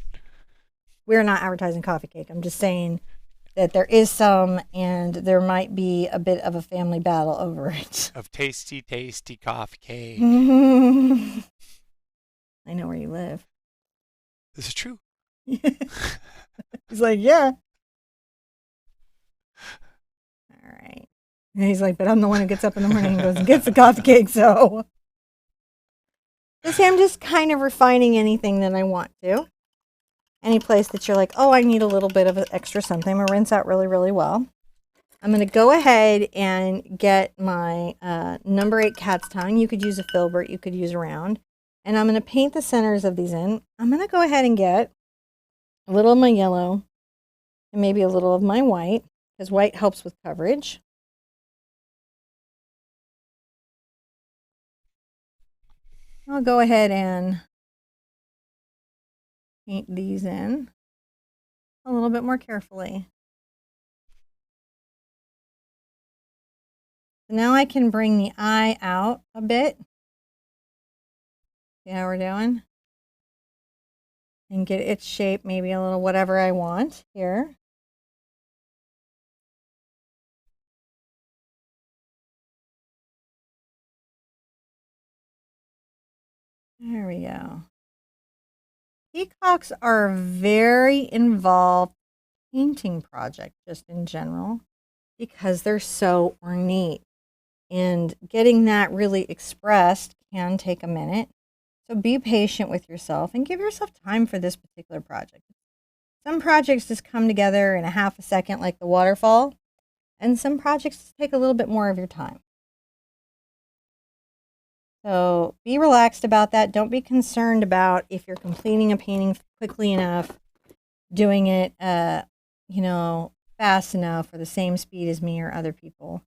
We're not advertising coffee cake. I'm just saying that there is some, and there might be a bit of a family battle over it. Of tasty, tasty coffee cake. I know where you live. This is true. He's like, yeah. All right. And he's like, but I'm the one who gets up in the morning and goes and gets the coffee cake, so. See, I'm just kind of refining anything that I want to. Any place that you're like, oh, I need a little bit of an extra something. I'm going to rinse out really, really well. I'm going to go ahead and get my number 8 cat's tongue. You could use a filbert. You could use a round. And I'm going to paint the centers of these in. I'm going to go ahead and get a little of my yellow and maybe a little of my white, because white helps with coverage. I'll go ahead and paint these in a little bit more carefully. So now I can bring the eye out a bit. See how we're doing? And get its shape, maybe a little whatever I want here. There we go. Peacocks are a very involved painting project just in general because they're so ornate. And getting that really expressed can take a minute. So be patient with yourself and give yourself time for this particular project. Some projects just come together in a half a second like the waterfall, and some projects take a little bit more of your time. So be relaxed about that. Don't be concerned about if you're completing a painting quickly enough, doing it, fast enough or the same speed as me or other people.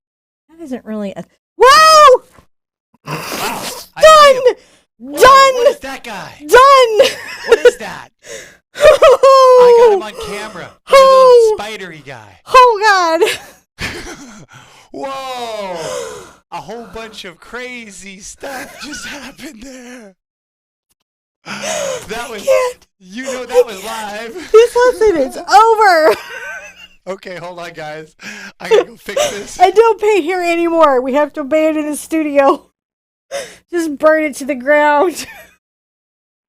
That isn't really a... Whoa! Wow. Done! Whoa, Done! what is that guy? Done! What is that? I got him on camera. He's a little spidery guy. Oh, God. Whoa! A whole bunch of crazy stuff just happened there. That was... that was live. This lesson is over. Okay, hold on, guys. I gotta go fix this. I don't paint here anymore. We have to abandon the studio. Just burn it to the ground.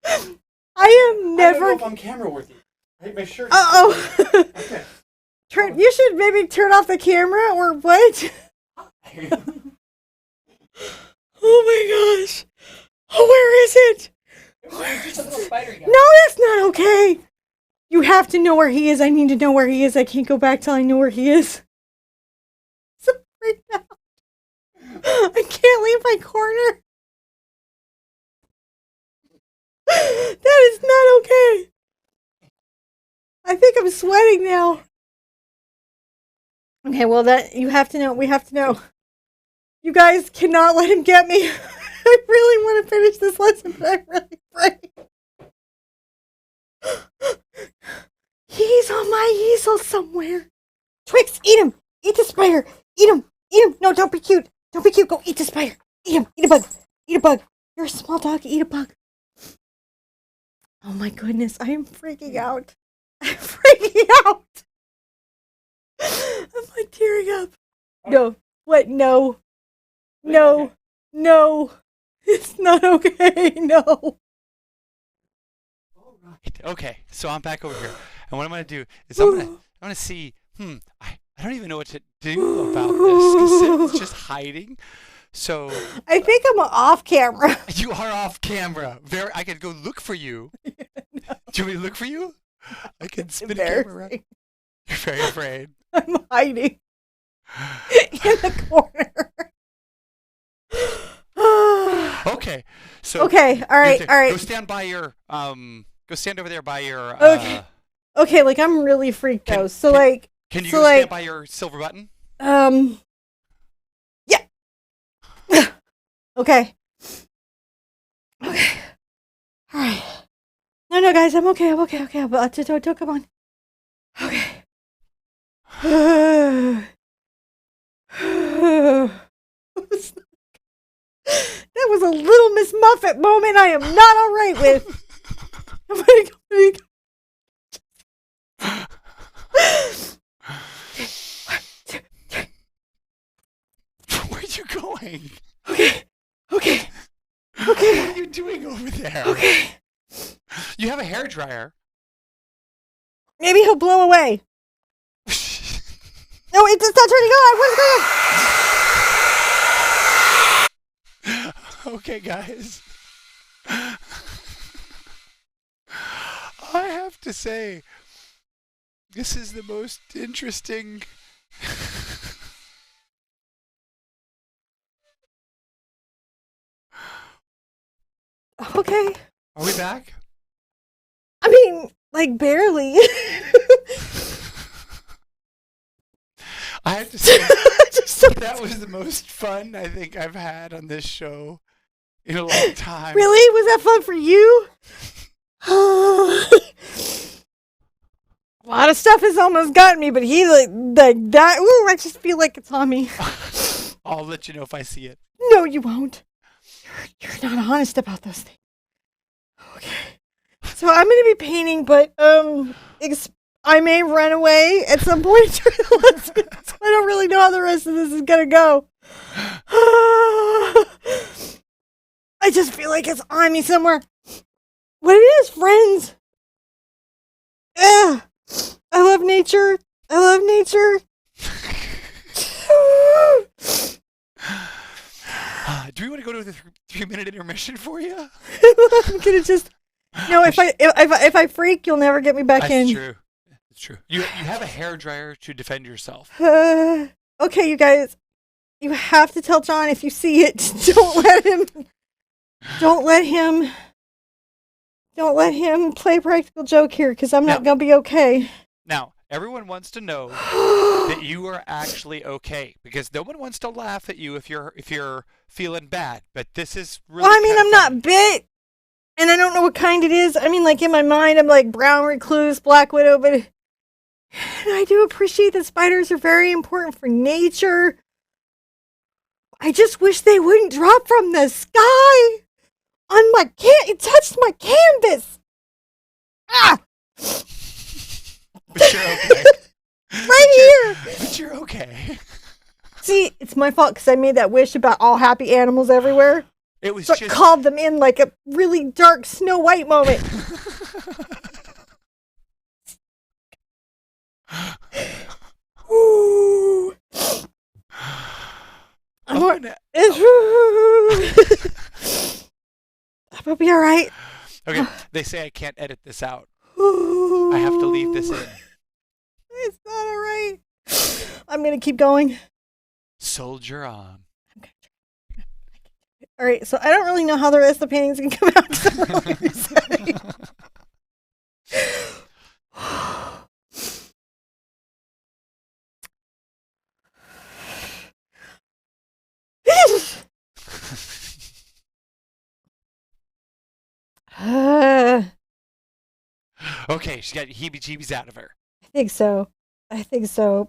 I am never... I don't know if I'm camera worthy. I hate my shirt. Uh-oh. Okay. You should maybe turn off the camera or what? Oh my gosh. Oh, where is it? Just a little spider guy. No, that's not okay. You have to know where he is. I need to know where he is. I can't go back till I know where he is. So freaked out. I can't leave my corner. That is not okay. I think I'm sweating now. Okay, well, that you have to know. We have to know. You guys cannot let him get me. I really want to finish this lesson, but I'm really afraid. He's on my easel somewhere. Twix, eat him. Eat the spider. Eat him. Eat him. No, don't be cute. Don't be cute. Go eat the spider. Eat him. Eat a bug. Eat a bug. You're a small dog. Eat a bug. Oh my goodness. I am freaking out. I'm freaking out. I'm like tearing up. No. What? No. No. No. It's not okay. No. Okay, so I'm back over here, and what I'm gonna do is I'm gonna see. I don't even know what to do about this because it's just hiding. So I think I'm off camera. You are off camera. I could go look for you. No. Do you want me to look for you? I can spin a camera around. You're very afraid. I'm hiding in the corner. Okay. So okay. All right. All right. Go stand by your Go stand over there by your. Okay. Like I'm really freaked out. So like. Can you go stand by your silver button? Yeah. Okay. Okay. All right. No, guys. I'm okay. I'm okay. Okay. But don't come on. Okay. That was a little Miss Muffet moment I am not all right with. Where are you going? Okay. What are you doing over there? Okay. You have a hairdryer. Maybe he'll blow away. No, it's not turning on. What's going on? Okay, guys. to say, this is the most interesting. Okay. Are we back? I mean, like barely. I have to say, Just that was the most fun I think I've had on this show in a long time. Really? Was that fun for you? A lot of stuff has almost gotten me, but he like that. Ooh, I just feel like it's on me. I'll let you know if I see it. No, you won't. You're not honest about those things. Okay. So I'm going to be painting, but I may run away at some point during the lesson. So I don't really know how the rest of this is going to go. I just feel like it's on me somewhere. What it is, friends? I love nature. I love nature. Do we want to go to the 3-minute intermission for you? I'm gonna just if I freak, you'll never get me back in. That's true. It's true. You have a hairdryer to defend yourself. Okay, you guys, you have to tell John if you see it. Don't let him play practical joke here, because I'm not gonna be okay. Now, everyone wants to know that you are actually okay, because no one wants to laugh at you if you're feeling bad. But this is really. Well, I mean, I'm not bit, and I don't know what kind it is. I mean, like in my mind, I'm like brown recluse, black widow, but and I do appreciate that spiders are very important for nature. I just wish they wouldn't drop from the sky on my it touched my canvas. Ah. But you're okay. Right here. But you're okay. See, it's my fault because I made that wish about all happy animals everywhere. It was so just... I called them in like a really dark Snow White moment. Ooh. I'm gonna be all right. Okay, they say I can't edit this out. I have to leave this in. It's not all right. I'm going to keep going. Soldier on. All right, so I don't really know how the rest of the paintings can come out. Okay, she got heebie-jeebies out of her. I think so.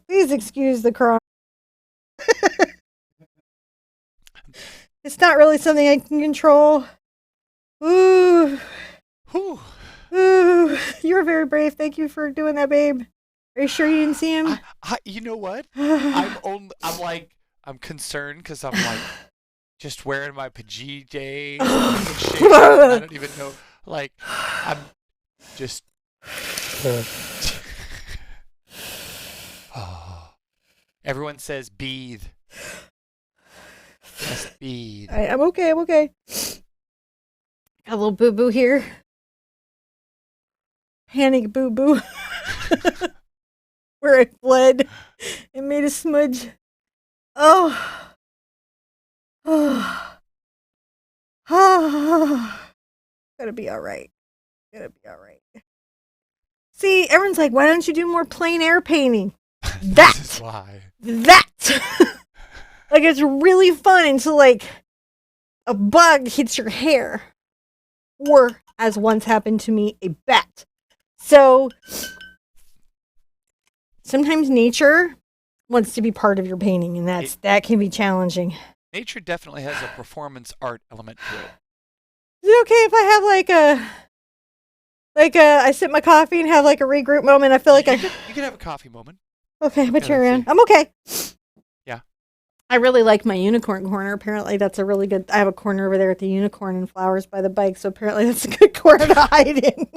Please excuse the cry. It's not really something I can control. Ooh. Whew. Ooh. You were very brave. Thank you for doing that, babe. Are you sure you didn't see him? You know what? I'm concerned because I'm like just wearing my PJs. I don't even know. Like, I'm just. Oh. Everyone says breathe. Just breathe. I'm okay. Got a little boo boo here. Panic boo boo. Where I bled and made a smudge. Oh. Gotta be all right. See, everyone's like, why don't you do more plein air painting? This is why. Like, it's really fun until, like, a bug hits your hair. Or, as once happened to me, a bat. So, sometimes nature wants to be part of your painting, and that can be challenging. Nature definitely has a performance art element to it. Is it okay if I have, I sip my coffee and have, like, a regroup moment? I feel like You can have a coffee moment. Okay, my turn around. I'm okay. Yeah. I really like my unicorn corner. Apparently, that's a really good. I have a corner over there at the unicorn and flowers by the bike, so apparently that's a good corner to hide in.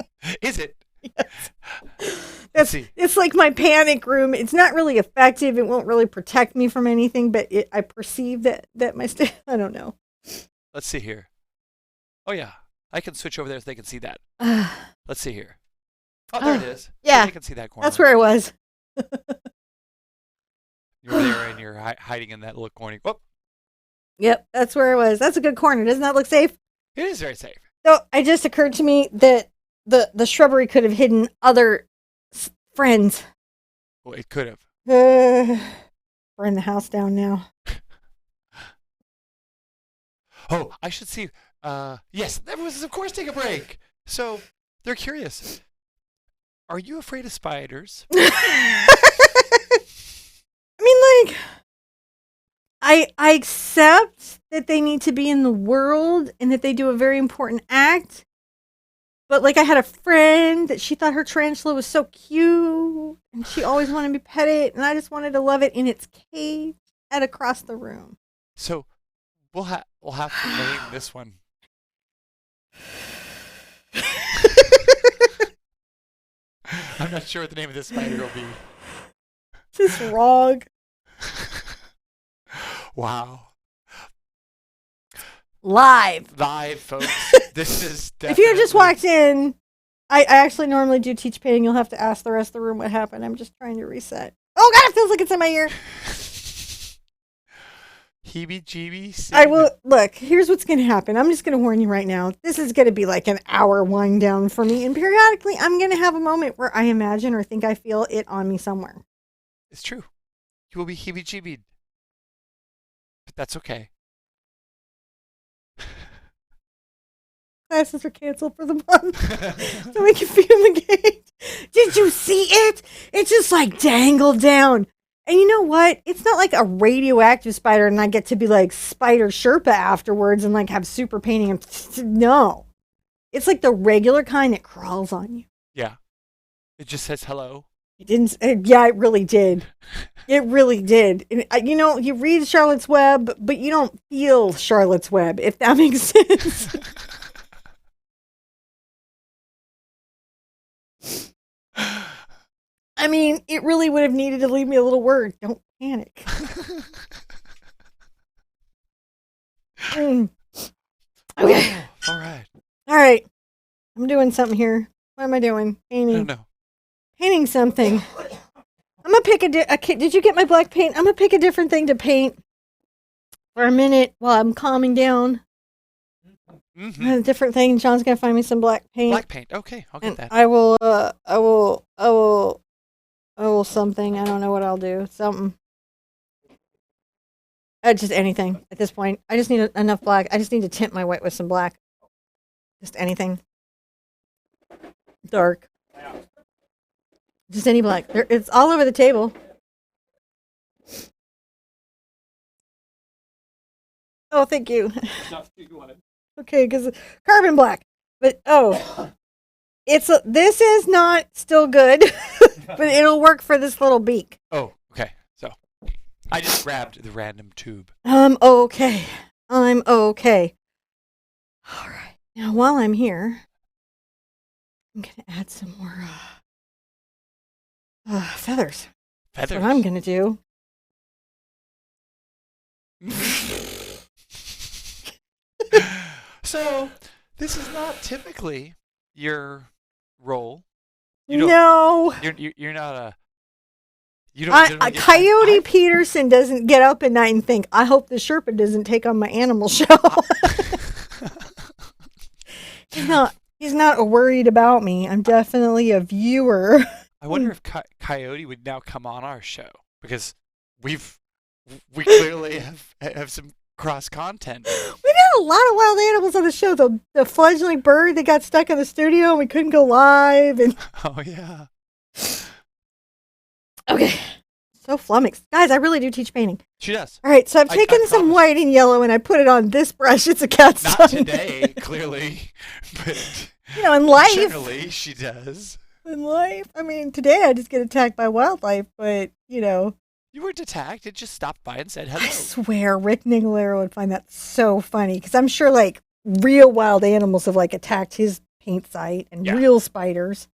Is it? Yes. It's like my panic room. It's not really effective. It won't really protect me from anything, but I perceive that my I don't know. Let's see here. Oh yeah, I can switch over there so they can see that. Let's see here. Oh, there it is. Yeah. I can see that corner. That's where I was. You're there and you're hiding in that little corner. Whoop. Yep, that's where I was. That's a good corner. Doesn't that look safe? It is very safe. So it just occurred to me that the shrubbery could have hidden other friends. Well, it could have. Burn the house down now. Oh, I should see. Yes, that was, of course, take a break. So they're curious. Are you afraid of spiders? I mean, like, I accept that they need to be in the world and that they do a very important act. But, like, I had a friend that she thought her tarantula was so cute and she always wanted me to pet it, and I just wanted to love it in its cage at across the room. So we'll have to name this one. I'm not sure what the name of this spider will be. Just wrong. Wow. Live, folks. This is definitely... If you just walked in, I actually normally do teach painting. You'll have to ask the rest of the room what happened. I'm just trying to reset. Oh, God, it feels like it's in my ear. Heebie-jeebie. I will. Look, here's what's going to happen. I'm just going to warn you right now. This is going to be like an hour wind down for me. And periodically, I'm going to have a moment where I imagine or think I feel it on me somewhere. It's true. You will be heebie-jeebied. But that's okay. Classes are canceled for the month. So we can feed him the gate. Did you see it? It just like dangled down. And you know what? It's not like a radioactive spider and I get to be like Spider Sherpa afterwards and like have super painting. No. It's like the regular kind that crawls on you. Yeah. It just says hello. It didn't. Yeah, it really did. It really did. And, you know, you read Charlotte's Web, but you don't feel Charlotte's Web, if that makes sense. I mean, it really would have needed to leave me a little word. Don't panic. Okay. All right. All right. I'm doing something here. What am I doing? Painting. I don't know. Painting something. I'm going to pick did you get my black paint? I'm going to pick a different thing to paint for a minute while I'm calming down. Mm-hmm. A different thing. John's going to find me some black paint. Black paint. Okay, I'll get that. I will something. I don't know what I'll do. Something. Just anything at this point. I just need enough black. I just need to tint my white with some black. Just anything. Dark. Just any black. It's all over the table. Oh, thank you. Okay, because carbon black. But this is not still good, but it'll work for this little beak. Oh, okay. So I just grabbed the random tube. Okay. I'm okay. All right. Now, while I'm here, I'm going to add some more feathers. Feathers? That's what I'm going to do. So, this is not typically your role. No. You're not a... You don't Coyote Peterson doesn't get up at night and think, I hope the Sherpa doesn't take on my animal show. He's not worried about me. I'm definitely a viewer. I wonder if Coyote would now come on our show, because we clearly have some cross content. We've had a lot of wild animals on the show. The fledgling bird that got stuck in the studio and we couldn't go live. And oh yeah. Okay. So flummoxed. Guys, I really do teach painting. She does. All right, so I've taken some white and yellow and I put it on this brush. It's a cat's tongue. Not today, clearly. But in life. Generally, she does. In life. I mean, today I just get attacked by wildlife, but, You weren't attacked. It just stopped by and said hello. I swear, Rick Nicolero would find that so funny, because I'm sure, real wild animals have, attacked his paint site, and real spiders.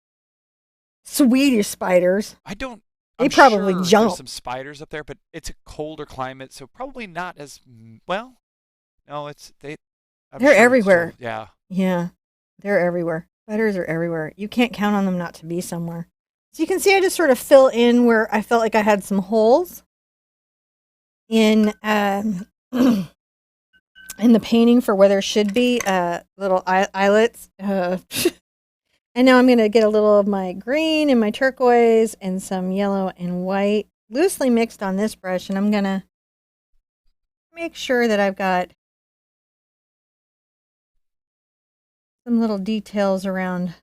Swedish spiders. They probably jump. There's some spiders up there, but it's a colder climate, so probably not as well. No, they're everywhere. Yeah. Yeah, they're everywhere. Spiders are everywhere. You can't count on them not to be somewhere. So you can see I just sort of fill in where I felt like I had some holes in in the painting for where there should be little eyelets. And now I'm going to get a little of my green and my turquoise and some yellow and white loosely mixed on this brush. And I'm going to make sure that I've got some little details around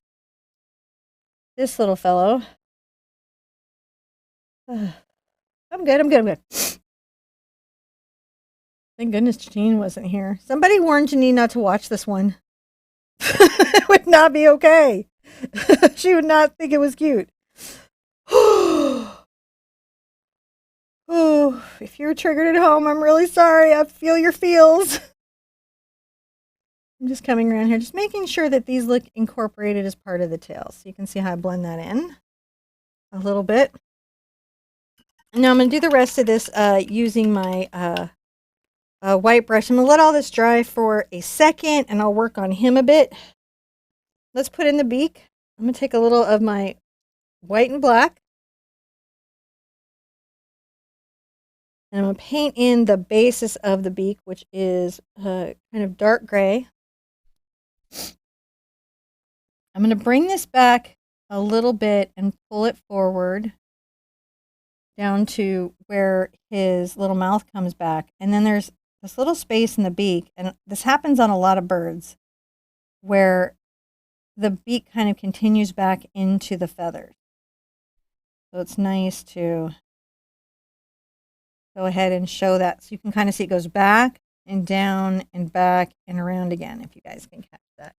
this little fellow. I'm good. Thank goodness Janine wasn't here. Somebody warned Janine not to watch this one. It would not be okay. She would not think it was cute. Oh, if you're triggered at home, I'm really sorry. I feel your feels. I'm just coming around here, just making sure that these look incorporated as part of the tail. So you can see how I blend that in a little bit. Now I'm going to do the rest of this using my white brush. I'm going to let all this dry for a second, and I'll work on him a bit. Let's put in the beak. I'm going to take a little of my white and black. And I'm going to paint in the basis of the beak, which is kind of dark gray. I'm going to bring this back a little bit and pull it forward down to where his little mouth comes back. And then there's this little space in the beak, and this happens on a lot of birds, where the beak kind of continues back into the feathers. So it's nice to go ahead and show that. So you can kind of see it goes back and down and back and around again, if you guys can catch that.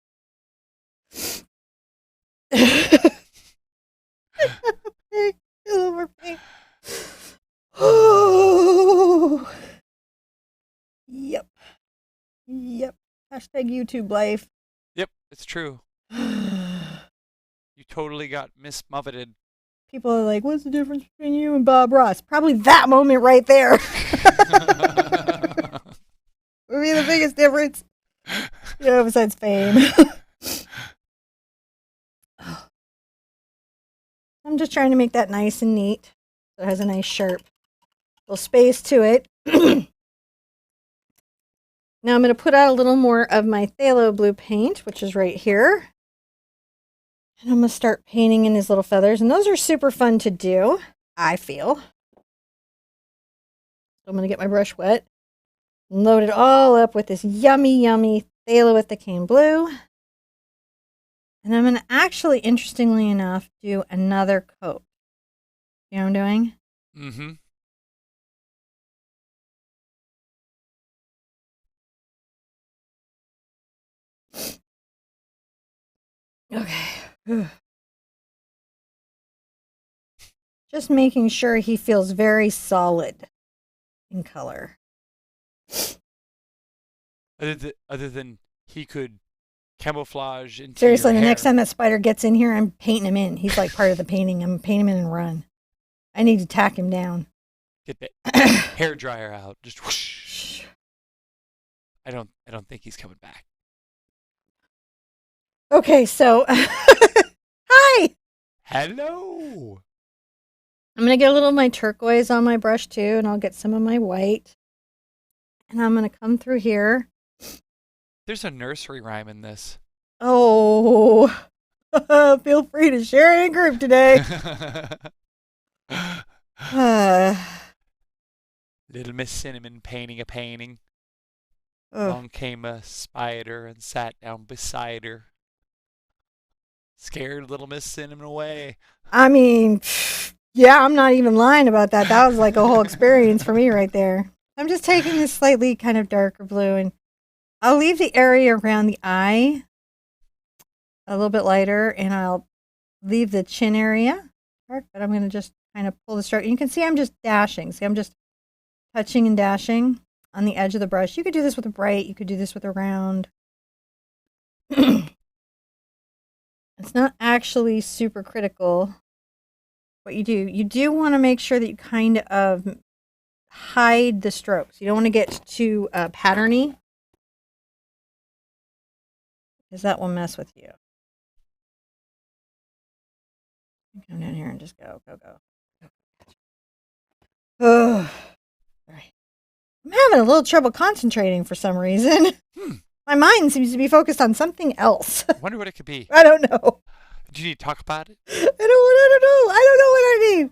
Oh, yep. Hashtag YouTube life. Yep, it's true. You totally got mismuffited. People are like, what's the difference between you and Bob Ross? Probably that moment right there. Would be the biggest difference. Besides fame. I'm just trying to make that nice and neat. So it has a nice sharp little space to it. Now I'm going to put out a little more of my phthalo blue paint, which is right here. And I'm going to start painting in his little feathers. And those are super fun to do, I feel. So I'm going to get my brush wet and load it all up with this yummy, yummy phthalo blue. And I'm going to actually, interestingly enough, do another coat. You know what I'm doing? Mm-hmm. Okay. Just making sure he feels very solid in color. Other than he could camouflage into Seriously, your the hair. next time that spider gets in here, I'm painting him in. He's like part of the painting. I'm painting him in and run. I need to tack him down. Get the hair dryer out. Just whoosh. I don't think he's coming back. Okay, so hi. Hello. I'm going to get a little of my turquoise on my brush too, and I'll get some of my white. And I'm going to come through here. There's a nursery rhyme in this. Oh, feel free to share it in group today. Little Miss Cinnamon painting a painting. Ugh. Along came a spider and sat down beside her. Scared little Miss Cinnamon away. I mean, yeah, I'm not even lying about that. That was like a whole experience for me right there. I'm just taking this slightly kind of darker blue, and I'll leave the area around the eye a little bit lighter, and I'll leave the chin area dark, but I'm going to just kind of pull the stroke. You can see I'm just dashing. See, I'm just touching and dashing on the edge of the brush. You could do this with a bright. You could do this with a round. It's not actually super critical what you do. You do want to make sure that you kind of hide the strokes. You don't want to get too patterny, because that will mess with you. Come down here and just go. Oh, sorry. I'm having a little trouble concentrating for some reason. My mind seems to be focused on something else. I wonder what it could be. I don't know. Do you need to talk about it? I don't know. I don't know what I need.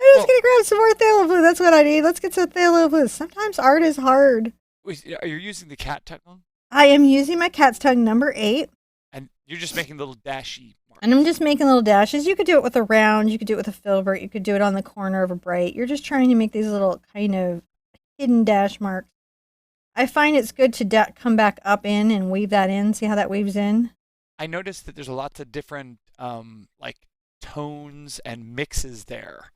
I'm just going to grab some more phthalo blue. That's what I need. Let's get some phthalo blue. Sometimes art is hard. Are you using the cat tongue? I am using my cat's tongue number 8. And you're just making little dashy marks. And I'm just making little dashes. You could do it with a round. You could do it with a filbert. You could do it on the corner of a bright. You're just trying to make these little kind of hidden dash marks. I find it's good to come back up in and weave that in. See how that weaves in? I noticed that there's lots of different like tones and mixes there.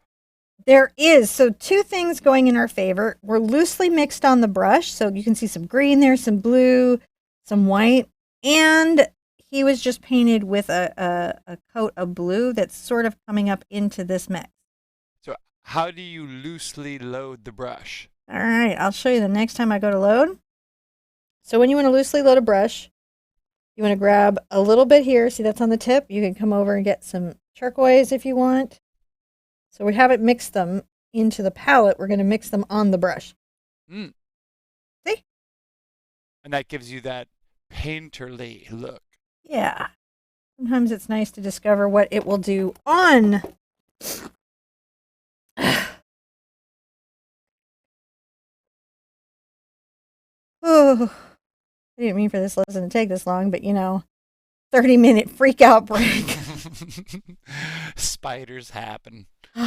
There is. So 2 things going in our favor. We're loosely mixed on the brush. So you can see some green there, some blue, some white. And he was just painted with a coat of blue that's sort of coming up into this mix. So how do you loosely load the brush? All right, I'll show you the next time I go to load. So when you want to loosely load a brush, you want to grab a little bit here. See, that's on the tip. You can come over and get some turquoise if you want. So we haven't mixed them into the palette. We're going to mix them on the brush. See? And that gives you that painterly look. Yeah. Sometimes it's nice to discover what it will do on. Oh, I didn't mean for this lesson to take this long, but 30-minute freak out break. Spiders happen. They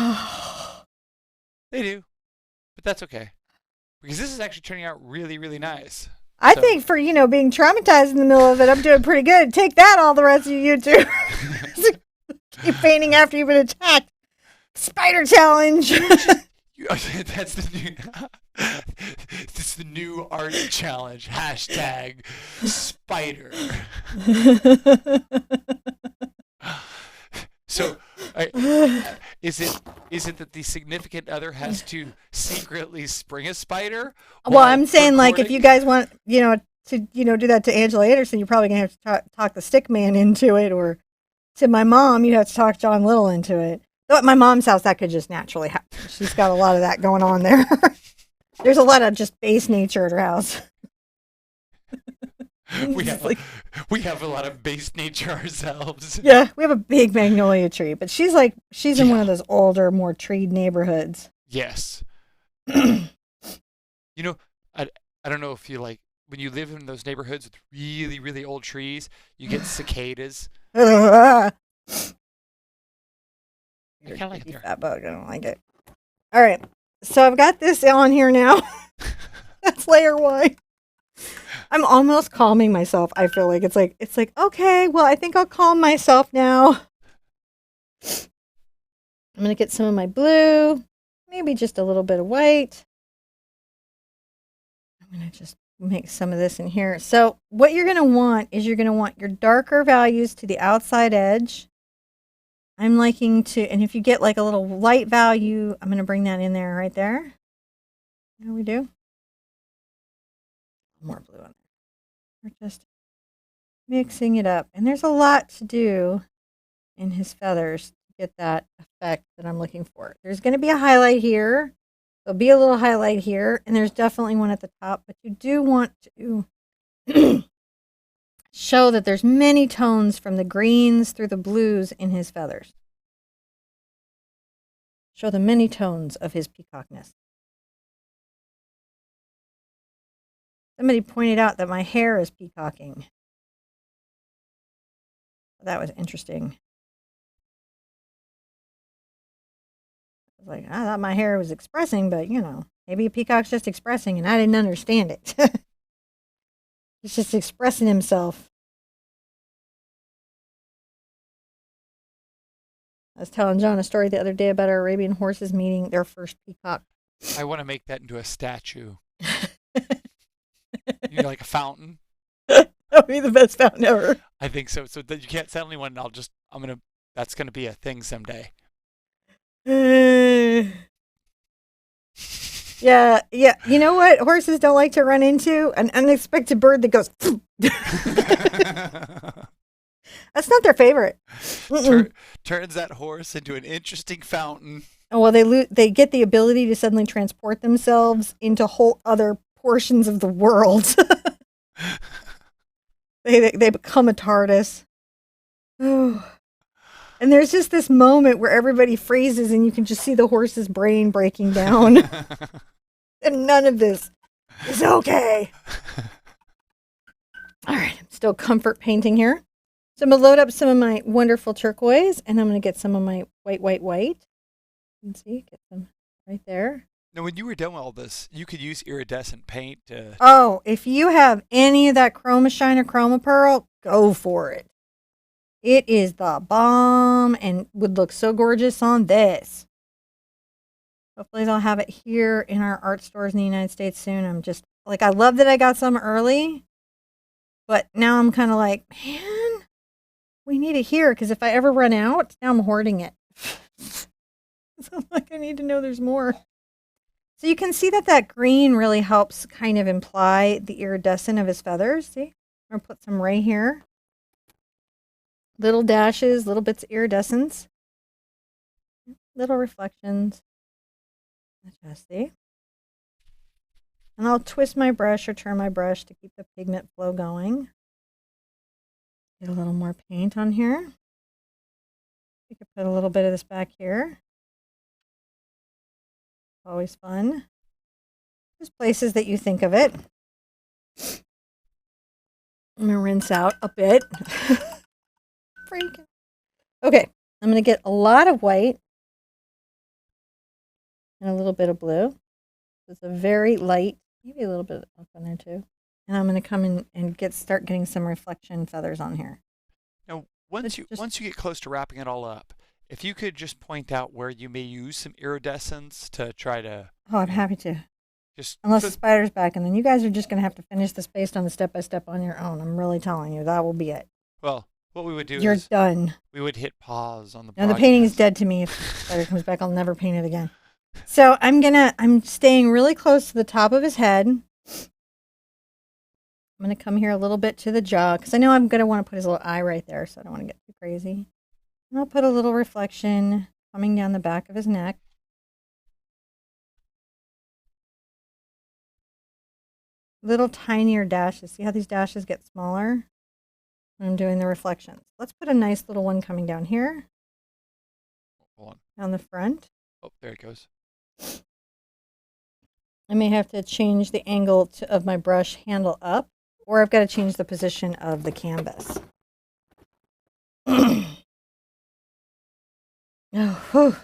do. But that's okay. Because this is actually turning out really, really nice. I think for, being traumatized in the middle of it, I'm doing pretty good. Take that, all the rest of you YouTube. Keep painting after you've been attacked. Spider challenge. That's the new art challenge. Hashtag spider. So, is it that the significant other has to secretly spring a spider? Well, I'm saying recording? If you guys want, to do that to Angela Anderson, you're probably gonna have to talk the stick man into it, or to my mom, you'd have to talk John Little into it. Though at my mom's house, that could just naturally happen. She's got a lot of that going on there. There's a lot of just base nature at her house. We have a lot of base nature ourselves. Yeah, we have a big magnolia tree, but she's in one of those older, more treed neighborhoods. Yes. I don't know if you when you live in those neighborhoods with really, really old trees, you get cicadas. I kind of like that bug. I don't like it. All right, so I've got this on here now. That's layer 1. I'm almost calming myself. I feel like it's like okay, well, I think I'll calm myself now. I'm gonna get some of my blue, maybe just a little bit of white. I'm gonna just make some of this in here. So what you're gonna want is you're gonna want your darker values to the outside edge. I'm liking to, and if you get like a little light value, I'm gonna bring that in there right there. There we do. More blue on there. We're just mixing it up. And there's a lot to do in his feathers to get that effect that I'm looking for. There's going to be a highlight here. There'll be a little highlight here. And there's definitely one at the top. But you do want to show that there's many tones from the greens through the blues in his feathers. Show the many tones of his peacockness. Somebody pointed out that my hair is peacocking. That was interesting. I was like, I thought my hair was expressing, but maybe a peacock's just expressing and I didn't understand it. He's just expressing himself. I was telling John a story the other day about our Arabian horses meeting their first peacock. I want to make that into a statue. Like a fountain. That would be the best fountain ever. I think so. So that you can't tell anyone. That's gonna be a thing someday. Yeah. You know what horses don't like to run into? An unexpected bird that goes. That's not their favorite. Turns that horse into an interesting fountain. Oh, well, they get the ability to suddenly transport themselves into whole other portions of the world. They become a TARDIS. Oh. And there's just this moment where everybody freezes and you can just see the horse's brain breaking down. And none of this is okay. All right, I'm still comfort painting here. So I'm going to load up some of my wonderful turquoise, and I'm going to get some of my white. You can see, get them right there. Now, when you were done with all this, you could use iridescent paint to... Oh, if you have any of that Chroma Shine or Chroma Pearl, go for it. It is the bomb and would look so gorgeous on this. Hopefully they'll have it here in our art stores in the United States soon. I'm just, like, I love that I got some early, but now I'm kind of like, man, we need it here, because if I ever run out, now I'm hoarding it. So I'm like, I need to know there's more. So you can see that green really helps kind of imply the iridescent of his feathers. See? I'm going to put some right here. Little dashes, little bits of iridescence. Little reflections. Just see. And I'll twist my brush or turn my brush to keep the pigment flow going. Get a little more paint on here. You could put a little bit of this back here. Always fun. Just places that you think of it. I'm going to rinse out a bit. Freaking. Okay, I'm going to get a lot of white and a little bit of blue. It's a very light, maybe a little bit up on there too. And I'm going to come in and start getting some reflection feathers on here. Now, once you get close to wrapping it all up, if you could just point out where you may use some iridescence to try to... Oh, I'm happy to. Unless the spider's back, and then you guys are just going to have to finish this based on the step-by-step on your own. I'm really telling you, that will be it. Well, what we would do You're done. We would hit pause on the broadcast. The painting is dead to me. If the spider comes back, I'll never paint it again. So I'm staying really close to the top of his head. I'm going to come here a little bit to the jaw, because I know I'm going to want to put his little eye right there, so I don't want to get too crazy. And I'll put a little reflection coming down the back of his neck. Little tinier dashes. See how these dashes get smaller when I'm doing the reflections? Let's put a nice little one coming down here. Hold on. Down the front. Oh, there it goes. I may have to change the angle of my brush handle up, or I've got to change the position of the canvas. Oh, whew.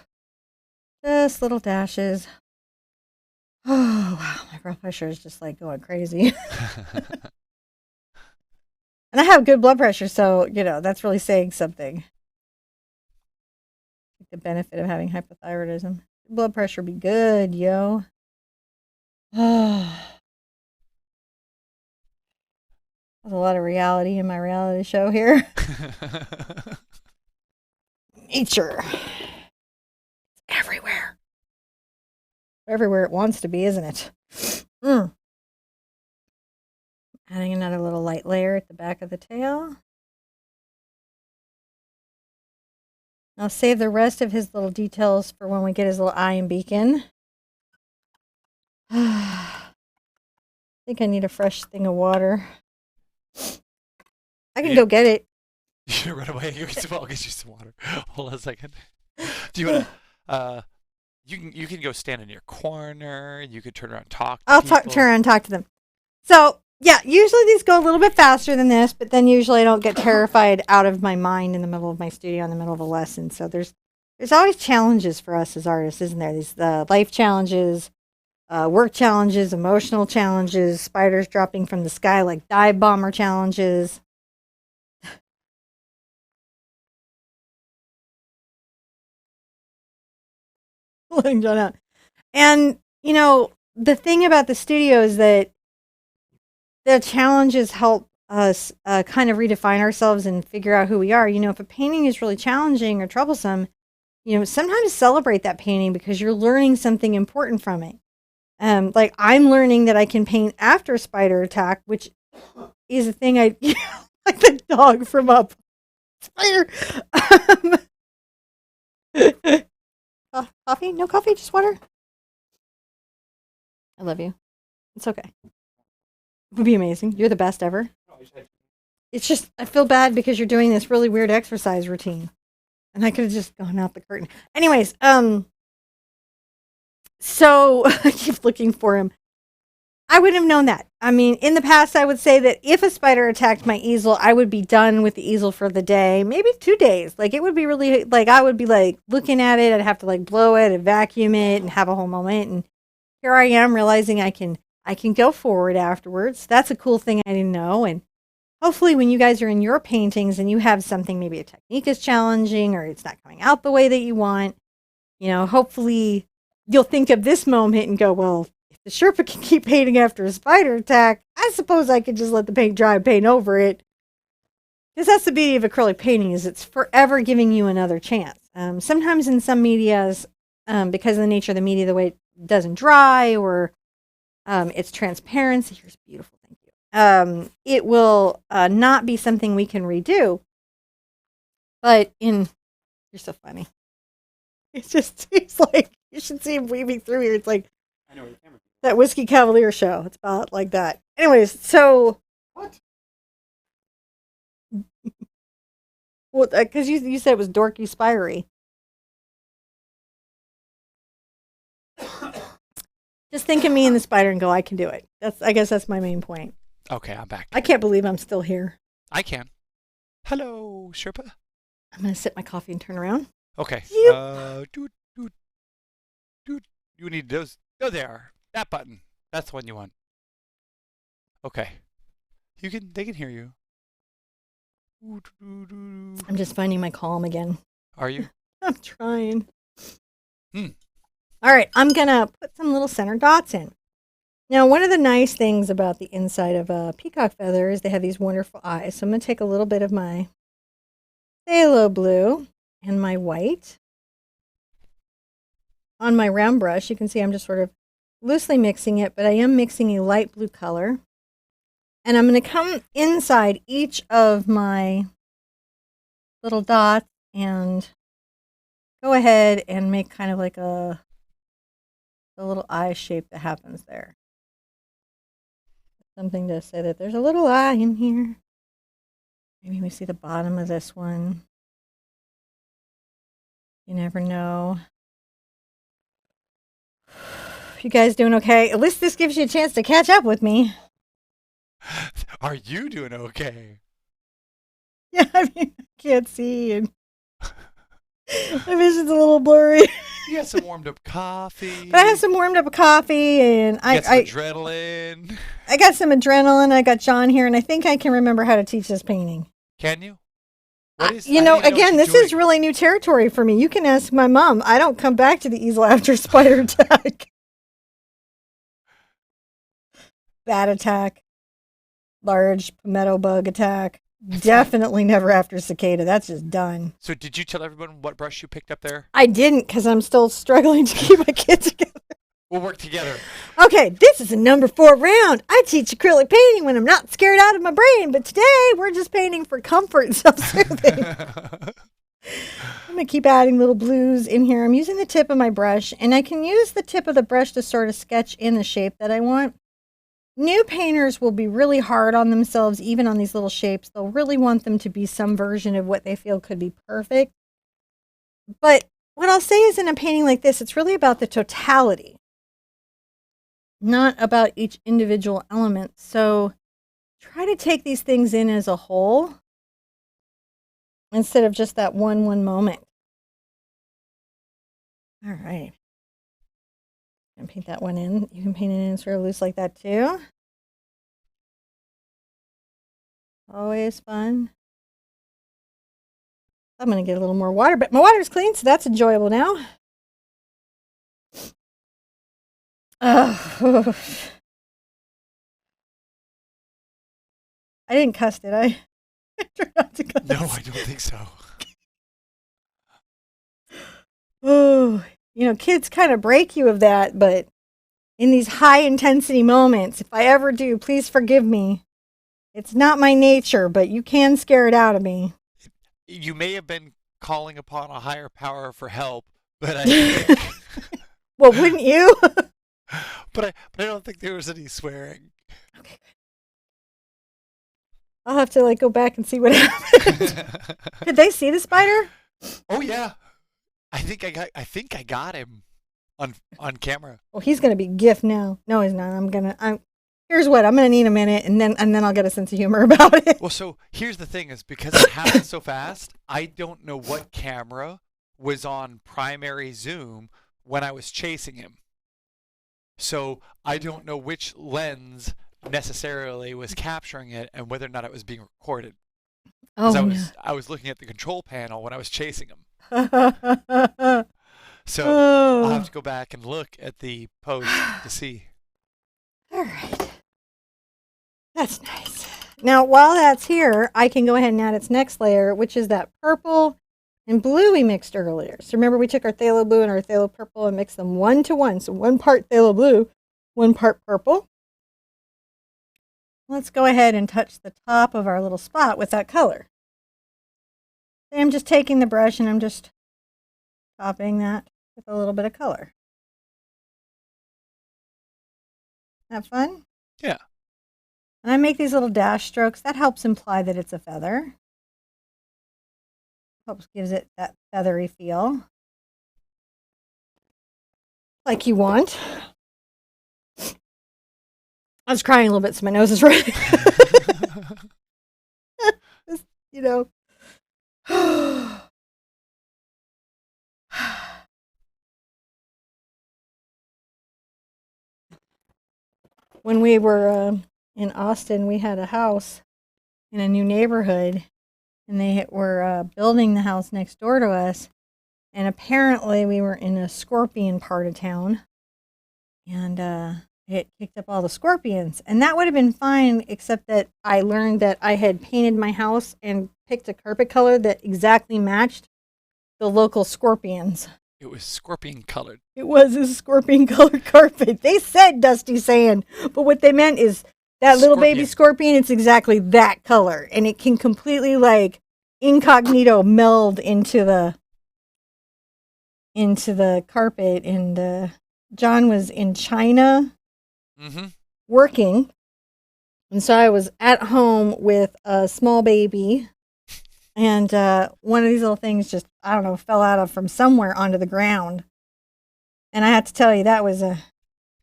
Just little dashes. Oh, wow, my blood pressure is just like going crazy. And I have good blood pressure, so, that's really saying something. The benefit of having hypothyroidism. Blood pressure be good, yo. There's a lot of reality in my reality show here. Nature. It's everywhere. Everywhere it wants to be, isn't it? Adding another little light layer at the back of the tail. I'll save the rest of his little details for when we get his little eye and beak in. I think I need a fresh thing of water. I can go get it. You run away. I'll get you some water. Hold on a second. Do you want to... You can go stand in your corner. You could turn around and talk to people. Turn around and talk to them. So, yeah, usually these go a little bit faster than this, but then usually I don't get terrified out of my mind in the middle of my studio in the middle of a lesson. So there's always challenges for us as artists, isn't there? These life challenges, work challenges, emotional challenges, spiders dropping from the sky like dive bomber challenges. Letting John out. And, the thing about the studio is that the challenges help us kind of redefine ourselves and figure out who we are. If a painting is really challenging or troublesome, sometimes celebrate that painting because you're learning something important from it. Like I'm learning that I can paint after a spider attack, which is a thing like the dog from Up. Spider. Coffee? No coffee, just water? I love you. It's okay. It would be amazing. You're the best ever. It's just, I feel bad because you're doing this really weird exercise routine. And I could have just gone out the curtain. Anyways, so I keep looking for him. I wouldn't have known that. I mean, in the past, I would say that if a spider attacked my easel, I would be done with the easel for the day, maybe 2 days. Like, it would be really, like, I would be, like, looking at it. I'd have to, like, blow it and vacuum it and have a whole moment. And here I am realizing I can go forward afterwards. That's a cool thing I didn't know. And hopefully when you guys are in your paintings and you have something, maybe a technique is challenging or it's not coming out the way that you want, you know, hopefully you'll think of this moment and go, well, if the Sherpa can keep painting after a spider attack, I suppose I could just let the paint dry and paint over it. Because that's the beauty of acrylic painting, is it's forever giving you another chance. Sometimes in some medias, because of the nature of the media, the way it doesn't dry or it's transparency. Here's beautiful, thank you. It will not be something we can redo. But you're so funny. It just seems like you should see him weaving through here. It's like, I know where the camera is. That Whiskey Cavalier show. It's about like that. Anyways, so what? Well, because you said it was dorky, spiry. Just think of me and the spider and go, I can do it. I guess that's my main point. Okay, I'm back. I can't believe I'm still here. I can. Hello, Sherpa. I'm gonna sip my coffee and turn around. Okay. You need those. Oh, there. That button. That's the one you want. Okay. They can hear you. I'm just finding my calm again. Are you? I'm trying. All right, I'm gonna put some little center dots in. Now, one of the nice things about the inside of a peacock feather is they have these wonderful eyes. So I'm gonna take a little bit of my phthalo blue and my white on my round brush. You can see I'm just sort of loosely mixing it, but I am mixing a light blue color. And I'm going to come inside each of my little dots and go ahead and make kind of like a little eye shape that happens there. Something to say that there's a little eye in here. Maybe we see the bottom of this one. You never know. You guys doing okay? At least this gives you a chance to catch up with me. Are you doing okay? Yeah, I mean, I can't see and my vision's a little blurry. You got some warmed up coffee. But I have some warmed up coffee and I got some adrenaline. I got some adrenaline. I got John here and I think I can remember how to teach this painting. Can you? Again, this is really new territory for me. You can ask my mom. I don't come back to the easel after spider attack. Bat attack. Large palmetto bug attack. Definitely never after cicada. That's just done. So did you tell everyone what brush you picked up there? I didn't because I'm still struggling to keep my kids together. We'll work together. Okay, this is a number 4 round. I teach acrylic painting when I'm not scared out of my brain, but today we're just painting for comfort and self-soothing. I'm going to keep adding little blues in here. I'm using the tip of my brush, and I can use the tip of the brush to sort of sketch in the shape that I want. New painters will be really hard on themselves, even on these little shapes. They'll really want them to be some version of what they feel could be perfect. But what I'll say is in a painting like this, it's really about the totality, not about each individual element. So try to take these things in as a whole instead of just that one moment. All right. And paint that one in. You can paint it in sort of loose like that too. Always fun. I'm going to get a little more water, but my water's clean, so that's enjoyable now. Oh. I didn't cuss, did I? I tried not to cuss. No, I don't think so. Oh. Kids kind of break you of that, but in these high intensity moments, if I ever do, please forgive me. It's not my nature, but you can scare it out of me. you may have been calling upon a higher power for help, but I think, Well, wouldn't you? but I don't think there was any swearing. Okay. I'll have to like go back and see what happened. Could they see the spider? Oh yeah, I think I got him on camera. Well, he's gonna be gift now. No, he's not. Here's what I'm gonna need a minute, and then I'll get a sense of humor about it. Well, so here's the thing: is because it happened so fast, I don't know what camera was on primary zoom when I was chasing him. So I don't know which lens necessarily was capturing it and whether or not it was being recorded. Because Oh I was looking at the control panel when I was chasing him. no. So I'll have Oh. to go back and look at the post to see. All right. That's nice. Now, while that's here, I can go ahead and add its next layer, which is that purple and blue we mixed earlier. So remember we took our phthalo blue and our phthalo purple and mixed them 1-to-1. So 1 part phthalo blue, 1 part purple. Let's go ahead and touch the top of our little spot with that color. So I'm just taking the brush and I'm just topping that with a little bit of color. That fun? Yeah. And I make these little dash strokes. That helps imply that it's a feather. Gives it that feathery feel. Like you want. I was crying a little bit, so my nose is red. Just, you know. When we were in Austin, we had a house in a new neighborhood, and they were building the house next door to us. And apparently, we were in a scorpion part of town, and it kicked up all the scorpions. And that would have been fine, except that I learned that I had painted my house and picked a carpet color that exactly matched the local scorpions. It was scorpion colored. It was a scorpion colored carpet. They said dusty sand, but what they meant is that little baby scorpion, it's exactly that color. And it can completely like incognito meld into the carpet. And John was in China working. And so I was at home with a small baby. And one of these little things just, I don't know, fell out of from somewhere onto the ground. And I have to tell you, that was a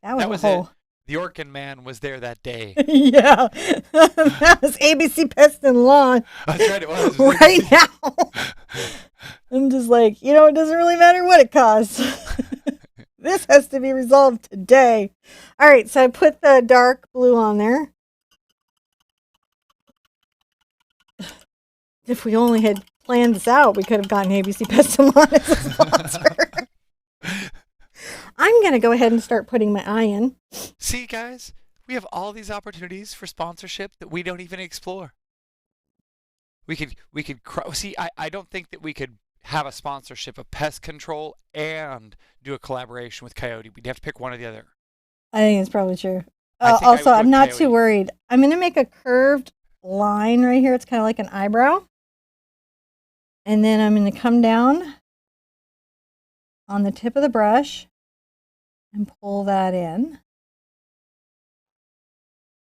whole. It. The Orkin man was there that day. Yeah, that was ABC Pest and Lawn. That's right, it was. Right now. I'm just like, it doesn't really matter what it costs. This has to be resolved today. All right, so I put the dark blue on there. If we only had planned this out, we could have gotten ABC Pest and Lawn as a sponsor. I'm going to go ahead and start putting my eye in. See, guys, we have all these opportunities for sponsorship that we don't even explore. We could see. I don't think that we could have a sponsorship of pest control and do a collaboration with Coyote. We'd have to pick one or the other. I think it's probably true. Also, I'm not too worried. I'm going to make a curved line right here. It's kind of like an eyebrow. And then I'm going to come down on the tip of the brush and pull that in.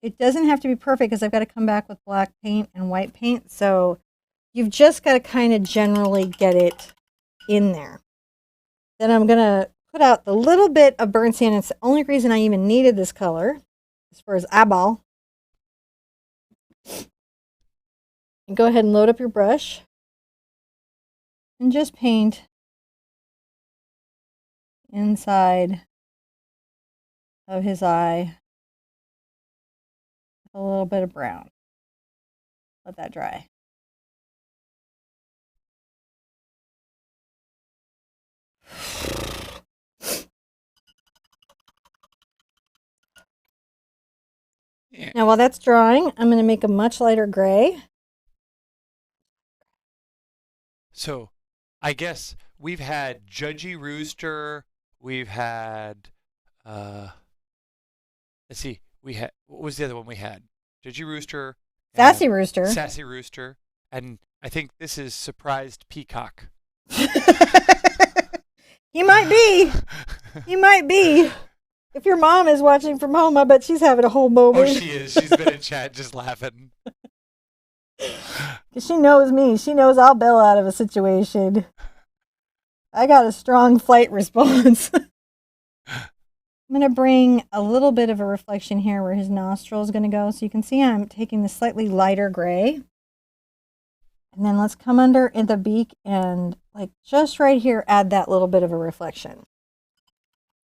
It doesn't have to be perfect because I've got to come back with black paint and white paint. So you've just got to kind of generally get it in there. Then I'm going to put out the little bit of burnt sand. It's the only reason I even needed this color as far as eyeball. And go ahead and load up your brush. And just paint inside of his eye with a little bit of brown. Let that dry. Yeah. Now while that's drying, I'm going to make a much lighter gray. So I guess we've had Judgy Rooster, we've had, let's see, what was the other one we had? Judgy Rooster. Sassy Rooster. Sassy Rooster. And I think this is surprised Peacock. He might be. He might be. If your mom is watching from home, I bet she's having a whole moment. Oh, she is. She's been in chat just laughing. Because she knows me. She knows I'll bail out of a situation. I got a strong flight response. I'm going to bring a little bit of a reflection here where his nostril is going to go. So you can see I'm taking the slightly lighter gray. And then let's come under in the beak and like just right here, add that little bit of a reflection.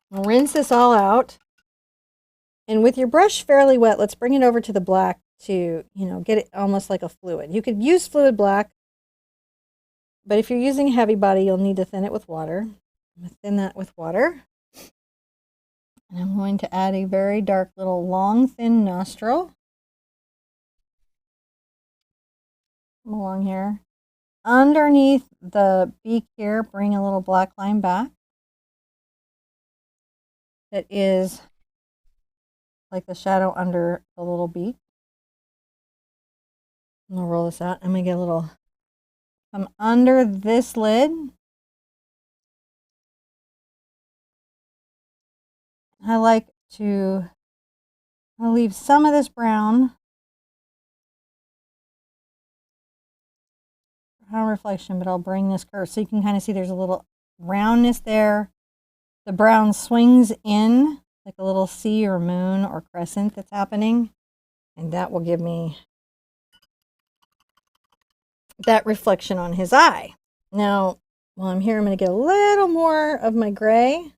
We'll rinse this all out. And with your brush fairly wet, let's bring it over to the black to, get it almost like a fluid. You could use fluid black, but if you're using heavy body, you'll need to thin it with water. I'm going to thin that with water. And I'm going to add a very dark little long, thin nostril. Come along here. Underneath the beak here, bring a little black line back. That is like the shadow under the little beak. I'm going to roll this out. I'm going to get a little, come under this lid. I like to I'll leave some of this brown reflection, but I'll bring this curve so you can kind of see there's a little roundness there. The brown swings in like a little sea or moon or crescent that's happening, and that will give me that reflection on his eye. Now, while I'm here, I'm going to get a little more of my gray.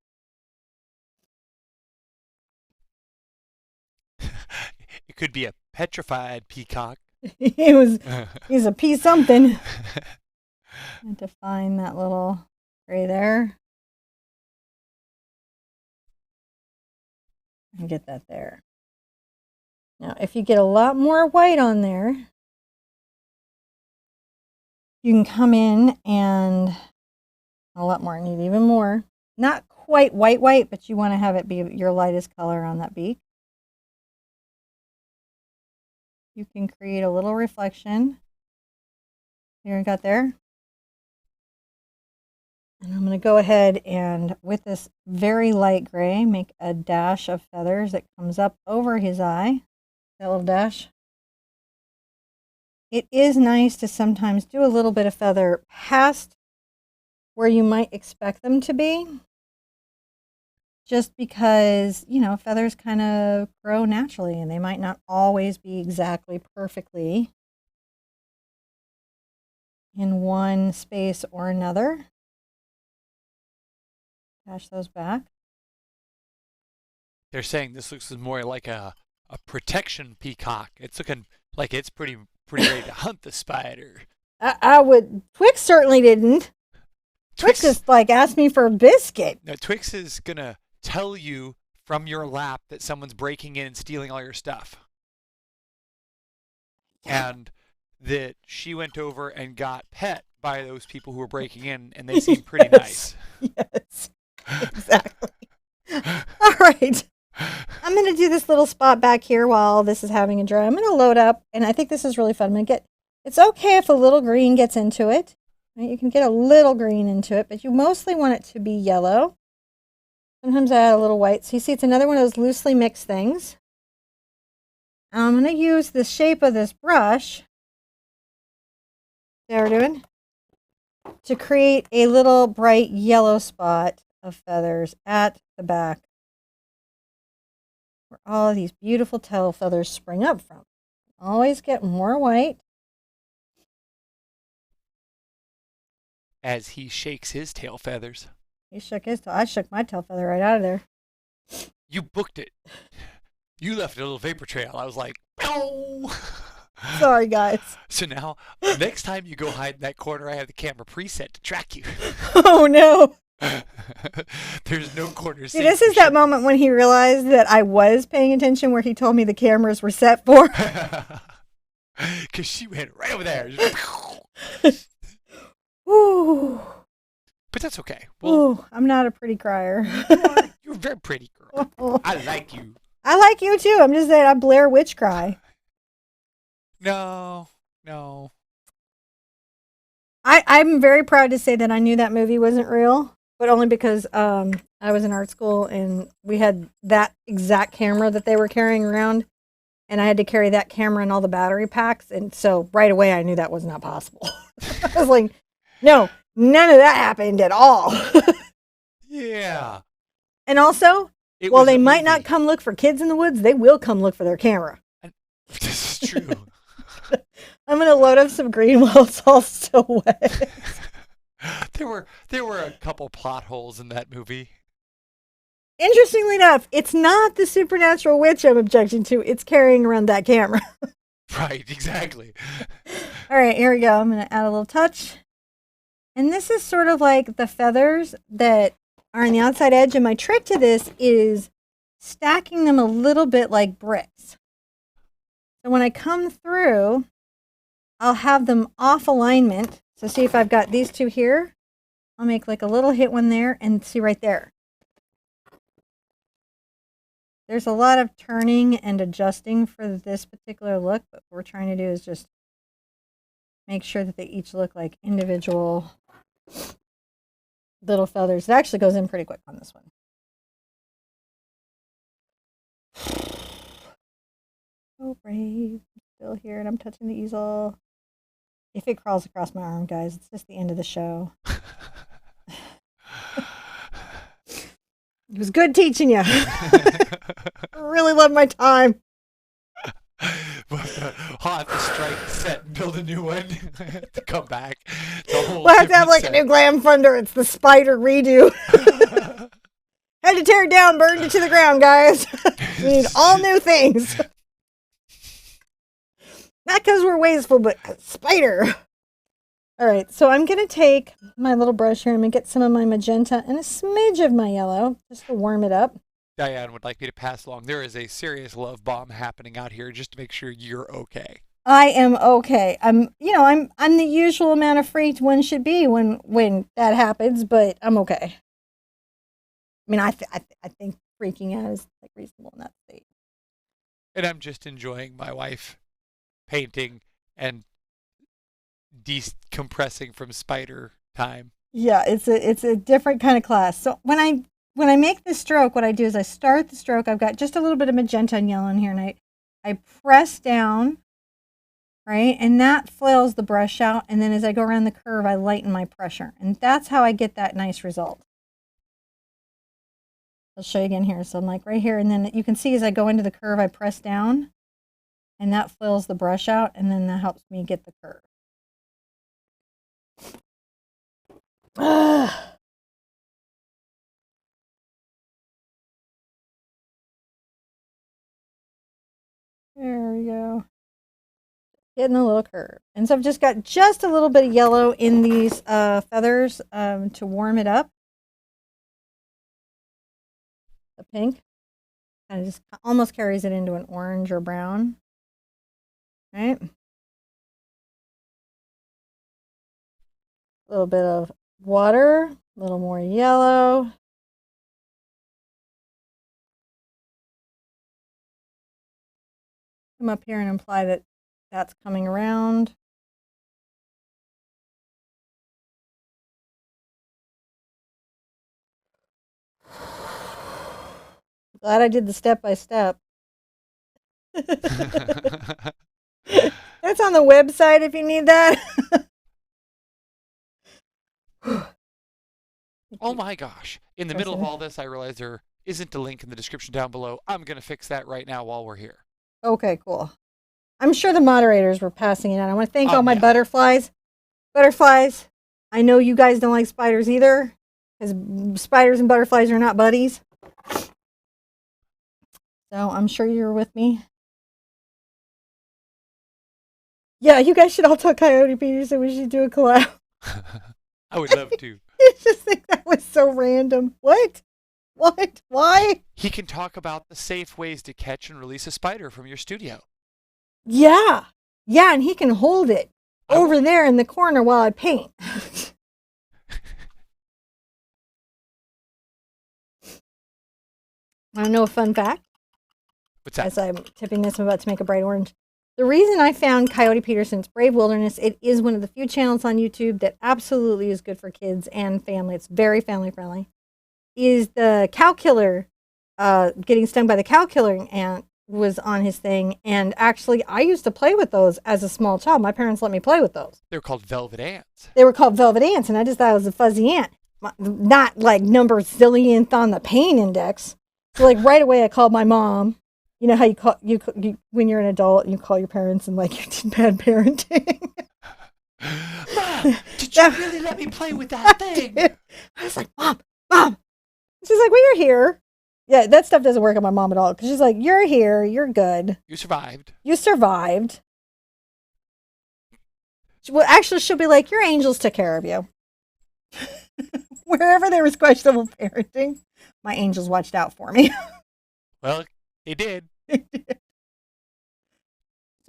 It could be a petrified peacock. He's a pea something. And define that little gray there. And get that there. Now, if you get a lot more white on there, you can come in and a lot more, need even more. Not quite white, but you want to have it be your lightest color on that beak. You can create a little reflection. Here I got there. And I'm going to go ahead and with this very light gray, make a dash of feathers that comes up over his eye. That little dash. It is nice to sometimes do a little bit of feather past where you might expect them to be. Just because, feathers kind of grow naturally and they might not always be exactly perfectly in one space or another. Dash those back. They're saying this looks more like a protection peacock. It's looking like it's pretty ready to hunt the spider. I would. Twix certainly didn't. Twix just asked me for a biscuit. No, Twix is gonna tell you from your lap that someone's breaking in and stealing all your stuff. And that she went over and got pet by those people who were breaking in, and they seem pretty nice. Yes, exactly. All right. I'm going to do this little spot back here while this is having a dry. I'm going to load up, and I think this is really fun. It's okay if a little green gets into it. Right? You can get a little green into it, but you mostly want it to be yellow. Sometimes I add a little white. So you see it's another one of those loosely mixed things. And I'm going to use the shape of this brush, see how we're doing, to create a little bright yellow spot of feathers at the back where all of these beautiful tail feathers spring up from. Always get more white. As he shakes his tail feathers. He shook his tail. I shook my tail feather right out of there. You booked it. You left a little vapor trail. I was like, "Pow!" Sorry, guys. So now, next time you go hide in that corner, I have the camera preset to track you. Oh, no. There's no corner. See, this is that moment when he realized that I was paying attention where he told me the cameras were set for. Because she went right over there. Ooh. But that's okay. Ooh, I'm not a pretty crier. You're a very pretty girl. I like you. I like you too. I'm just saying I Blair Witch cry. No. I'm very proud to say that I knew that movie wasn't real, but only because I was in art school and we had that exact camera that they were carrying around, and I had to carry that camera and all the battery packs, and so right away I knew that was not possible. I was like, no, none of that happened at all. Yeah. And also, It while was they a might not movie. come look for kids in the woods, they will come look for their camera. This is true. I'm gonna load up some green while it's all still wet. There were a couple plot holes in that movie. Interestingly enough, it's not the supernatural witch I'm objecting to. It's carrying around that camera. Right, exactly. All right, here we go. I'm going to add a little touch. And this is sort of like the feathers that are on the outside edge. And my trick to this is stacking them a little bit like bricks. So when I come through, I'll have them off alignment. So see if I've got these two here. I'll make like a little hit one there and see right there. There's a lot of turning and adjusting for this particular look, but what we're trying to do is just make sure that they each look like individual little feathers. It actually goes in pretty quick on this one. So brave. I'm still here and I'm touching the easel. If it crawls across my arm, guys, it's just the end of the show. It was good teaching you. I really love my time. I'll have to strike the set and build a new one to come back. We'll have to have like a new glam funder. It's the spider redo. Had to tear it down, burned it to the ground, guys. We need all new things. Not because we're wasteful, but spider. All right, so I'm going to take my little brush here and I'm going to get some of my magenta and a smidge of my yellow just to warm it up. Diane would like me to pass along. There is a serious love bomb happening out here just to make sure you're okay. I am okay. I'm the usual amount of freaked one should be when that happens, but I'm okay. I mean, I think freaking out is like reasonable in that state. And I'm just enjoying my wife painting and decompressing from spider time. Yeah, it's a different kind of class. So when I make the stroke, what I do is I start the stroke. I've got just a little bit of magenta and yellow in here, and I press down, right? And that flails the brush out. And then as I go around the curve, I lighten my pressure. And that's how I get that nice result. I'll show you again here. So I'm like right here. And then you can see as I go into the curve, I press down. And that flails the brush out. And then that helps me get the curve. There we go. Getting a little curve. And so I've just got just a little bit of yellow in these feathers to warm it up. The pink kind of just almost carries it into an orange or brown. Right? A little bit of water, a little more yellow. Come up here and imply that that's coming around. Glad I did the step by step. That's on the website if you need that. Oh my gosh. In the middle of all this, I realize there isn't a link in the description down below. I'm going to fix that right now while we're here. Okay, cool. I'm sure the moderators were passing it out. I want to thank all my butterflies. Butterflies, I know you guys don't like spiders either, because spiders and butterflies are not buddies. So I'm sure you're with me. Yeah, you guys should all tell Coyote Peterson we should do a collab. I would love to. I just think that was so random. What? What? Why? He can talk about the safe ways to catch and release a spider from your studio. Yeah. Yeah, and he can hold it over there in the corner while I paint. Want to know a fun fact? What's that? As I'm tipping this, I'm about to make a bright orange. The reason I found Coyote Peterson's Brave Wilderness, it is one of the few channels on YouTube that absolutely is good for kids and family. It's very family friendly. Is the cow killer, getting stung by the cow killing ant was on his thing. And actually, I used to play with those as a small child. My parents let me play with those. They were called velvet ants. They were called velvet ants, and I just thought it was a fuzzy ant. Not like number zillionth on the pain index. So like right away I called my mom. You know how you call you when you're an adult and you call your parents and like you did bad parenting. Mom, did you really let me play with that thing? I was like, Mom. She's like, well, you're here. Yeah, that stuff doesn't work on my mom at all. Because she's like, you're here. You're good. You survived. You survived. Well, actually, she'll be like, your angels took care of you. Wherever there was questionable parenting, my angels watched out for me. Well, they did. So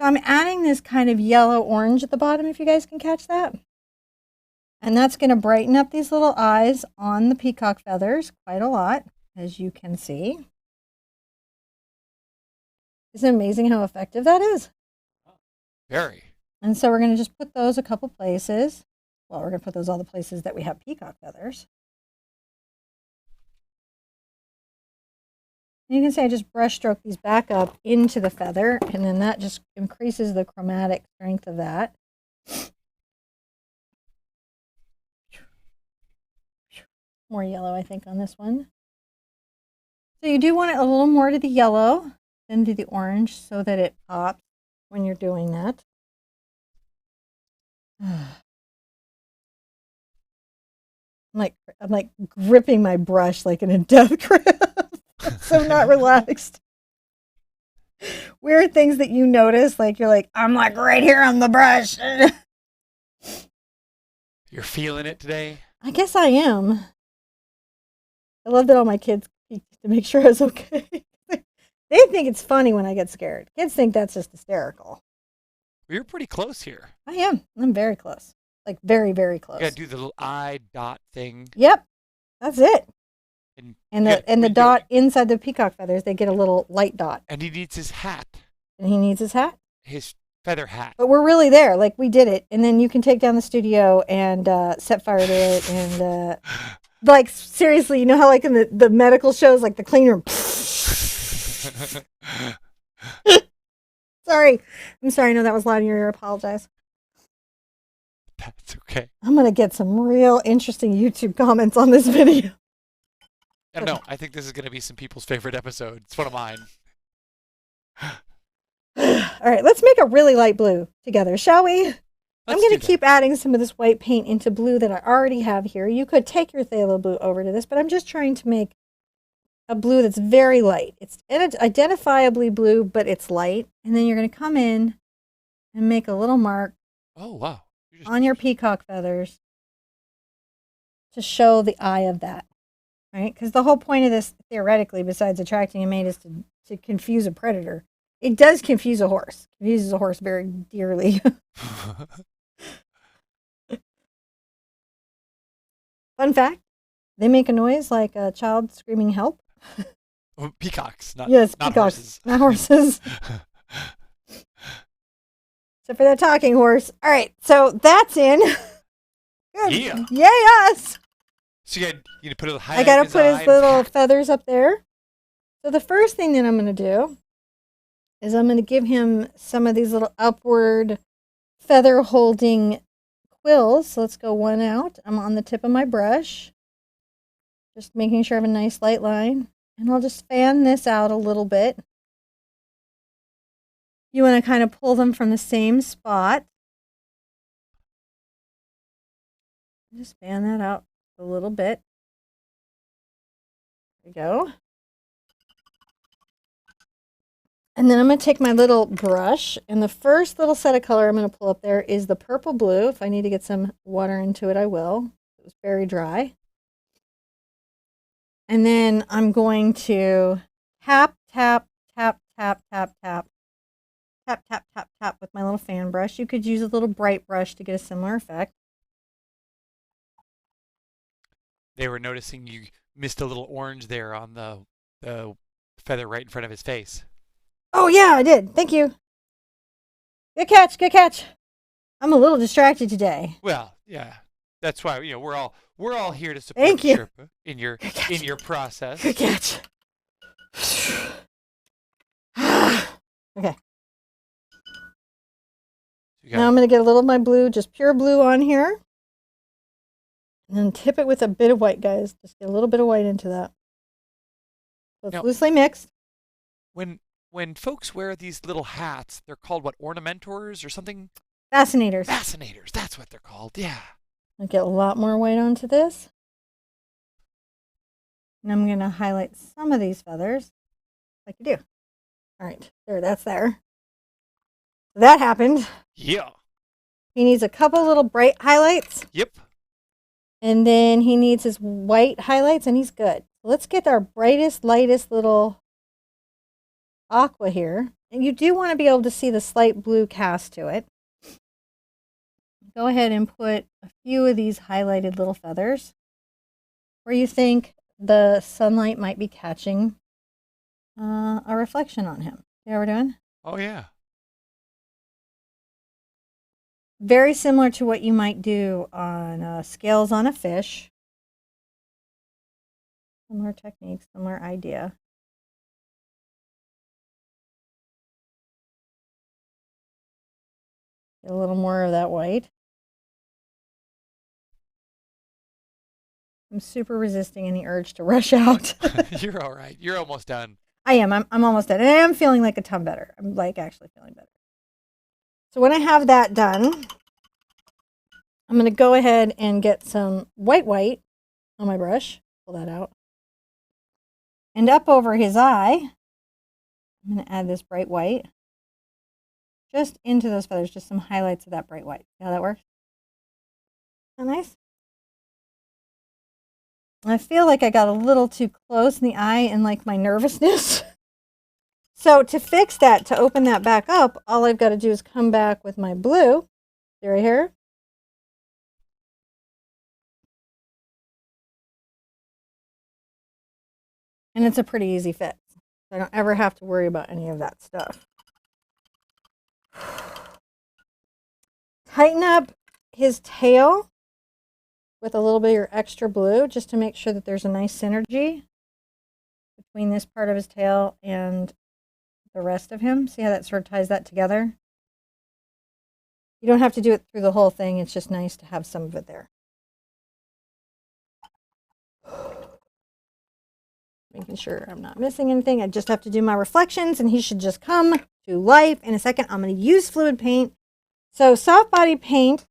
I'm adding this kind of yellow-orange at the bottom, if you guys can catch that. And that's going to brighten up these little eyes on the peacock feathers quite a lot, as you can see. Isn't it amazing how effective that is? Very. And so we're going to just put those a couple places. Well, we're going to put those all the places that we have peacock feathers. And you can see I just brush stroke these back up into the feather, and then that just increases the chromatic strength of that. More yellow, I think, on this one. So you do want it a little more to the yellow than to the orange so that it pops when you're doing that. I'm like gripping my brush like in a death grip. I'm so not relaxed. Weird things that you notice, like you're like, I'm like right here on the brush. You're feeling it today? I guess I am. I love that all my kids peek to make sure I was okay. They think it's funny when I get scared. Kids think that's just hysterical. You're pretty close here. I am. I'm very close. Like very, very close. You gotta do the little eye dot thing. Yep. That's it. And the you dot inside the peacock feathers, they get a little light dot. And he needs his hat. And he needs his hat. His feather hat. But we're really there. Like we did it. And then you can take down the studio and set fire to it. And like seriously, you know how like in the medical shows, like the clean room. Sorry. I'm sorry. I know that was loud in your ear. I apologize. That's okay. I'm going to get some real interesting YouTube comments on this video. I don't know. I think this is going to be some people's favorite episode. It's one of mine. All right, let's make a really light blue together, shall we? I'm going to keep adding some of this white paint into blue that I already have here. You could take your phthalo blue over to this, but I'm just trying to make a blue that's very light. It's identifiably blue, but it's light. And then you're going to come in and make a little mark wow. on your peacock feathers to show the eye of that, right? Because the whole point of this, theoretically, besides attracting a mate, is to confuse a predator. It does confuse a horse. It confuses a horse very dearly. Fun fact, they make a noise like a child screaming help. Peacocks, not peacocks, horses. Not horses. Except for that talking horse. All right, so that's in. Good. Yeah. Yes. So you put a high. I gotta put his little feathers up there. So the first thing that I'm gonna do is I'm gonna give him some of these little upward feather holding quills. So let's go one out. I'm on the tip of my brush. Just making sure I have a nice light line. And I'll just fan this out a little bit. You want to kind of pull them from the same spot. Just fan that out a little bit. There we go. And then I'm going to take my little brush, and the first little set of color I'm going to pull up there is the purple blue. If I need to get some water into it, I will. It was very dry. And then I'm going to tap, tap, tap, tap, tap, tap. Tap, tap, tap, tap with my little fan brush. You could use a little bright brush to get a similar effect. They were noticing you missed a little orange there on the feather right in front of his face. Oh, yeah, I did. Thank you. Good catch. Good catch. I'm a little distracted today. Well, yeah. That's why we're all here to support Thank you. Sherpa in your process. Good catch. Okay. Now I'm going to get a little of my blue, just pure blue on here. And then tip it with a bit of white, guys. Just get a little bit of white into that. So it's loosely mixed. When folks wear these little hats, they're called what, ornamentors or something? Fascinators. Fascinators, that's what they're called, yeah. I'll get a lot more white onto this. And I'm going to highlight some of these feathers, like you do. All right, there, that's there. That happened. Yeah. He needs a couple little bright highlights. Yep. And then he needs his white highlights, and he's good. Let's get our brightest, lightest little aqua here. And you do want to be able to see the slight blue cast to it. Go ahead and put a few of these highlighted little feathers where you think the sunlight might be catching a reflection on him. See how we're doing? Oh, yeah. Very similar to what you might do on scales on a fish. Similar technique, similar idea. Get a little more of that white. I'm super resisting any urge to rush out. You're all right. You're almost done. I am. I'm almost done. And I am feeling like a ton better. I'm like actually feeling better. So when I have that done, I'm going to go ahead and get some white on my brush. Pull that out. And up over his eye, I'm going to add this bright white. Just into those feathers, just some highlights of that bright white. See how that works? Isn't that nice? I feel like I got a little too close in the eye and like my nervousness. So to fix that, to open that back up, all I've got to do is come back with my blue. See right here? And it's a pretty easy fix. So I don't ever have to worry about any of that stuff. Tighten up his tail with a little bit of your extra blue, just to make sure that there's a nice synergy between this part of his tail and the rest of him. See how that sort of ties that together? You don't have to do it through the whole thing. It's just nice to have some of it there. Making sure I'm not missing anything. I just have to do my reflections, and he should just come to life in a second. I'm going to use fluid paint. So soft body paint.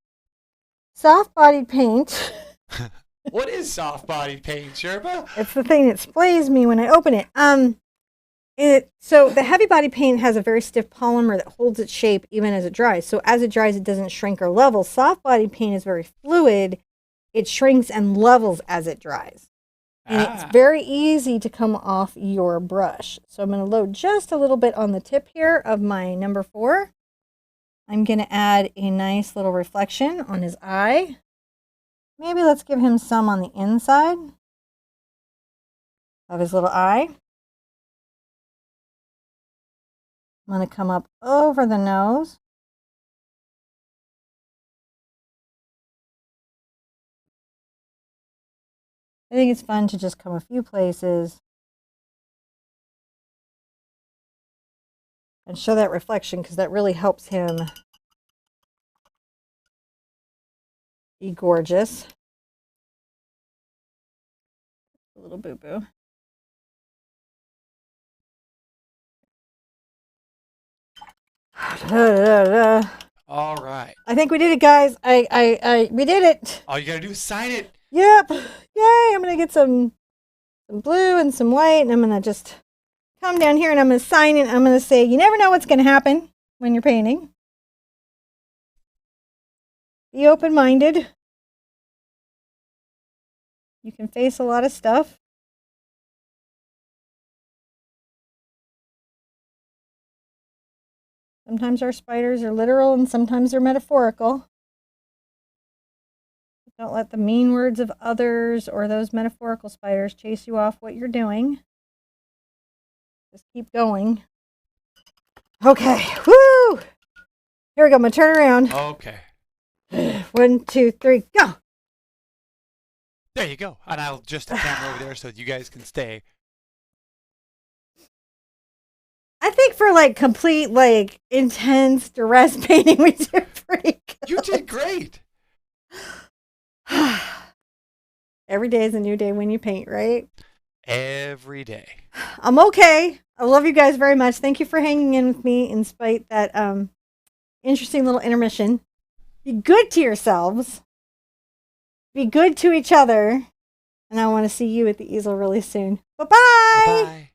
What is soft body paint, Sherpa? It's the thing that sprays me when I open it. So the heavy body paint has a very stiff polymer that holds its shape even as it dries. So as it dries, it doesn't shrink or level. Soft body paint is very fluid. It shrinks and levels as it dries. And it's very easy to come off your brush. So I'm going to load just a little bit on the tip here of my number 4. I'm going to add a nice little reflection on his eye. Maybe let's give him some on the inside of his little eye. I'm going to come up over the nose. I think it's fun to just come a few places and show that reflection, because that really helps him be gorgeous. A little boo-boo. All right. I think we did it, guys. We did it. All you gotta do is sign it. Yep. Yay. I'm going to get some blue and some white, and I'm going to just come down here and I'm going to sign it. I'm going to say, you never know what's going to happen when you're painting. Be open-minded. You can face a lot of stuff. Sometimes our spiders are literal and sometimes they're metaphorical. Don't let the mean words of others or those metaphorical spiders chase you off what you're doing. Just keep going. Okay, woo! Here Here we go. I'm going to turn around. Okay. 1, 2, 3, go. There you go. And I'll adjust the camera over there so that you guys can stay. I think for like complete, like intense duress painting, we did pretty good. You did great. Every day is a new day when you paint, right? Every day. I'm okay. I love you guys very much. Thank you for hanging in with me in spite that interesting little intermission. Be good to yourselves. Be good to each other. And I want to see you at the easel really soon. Bye-bye. Bye-bye.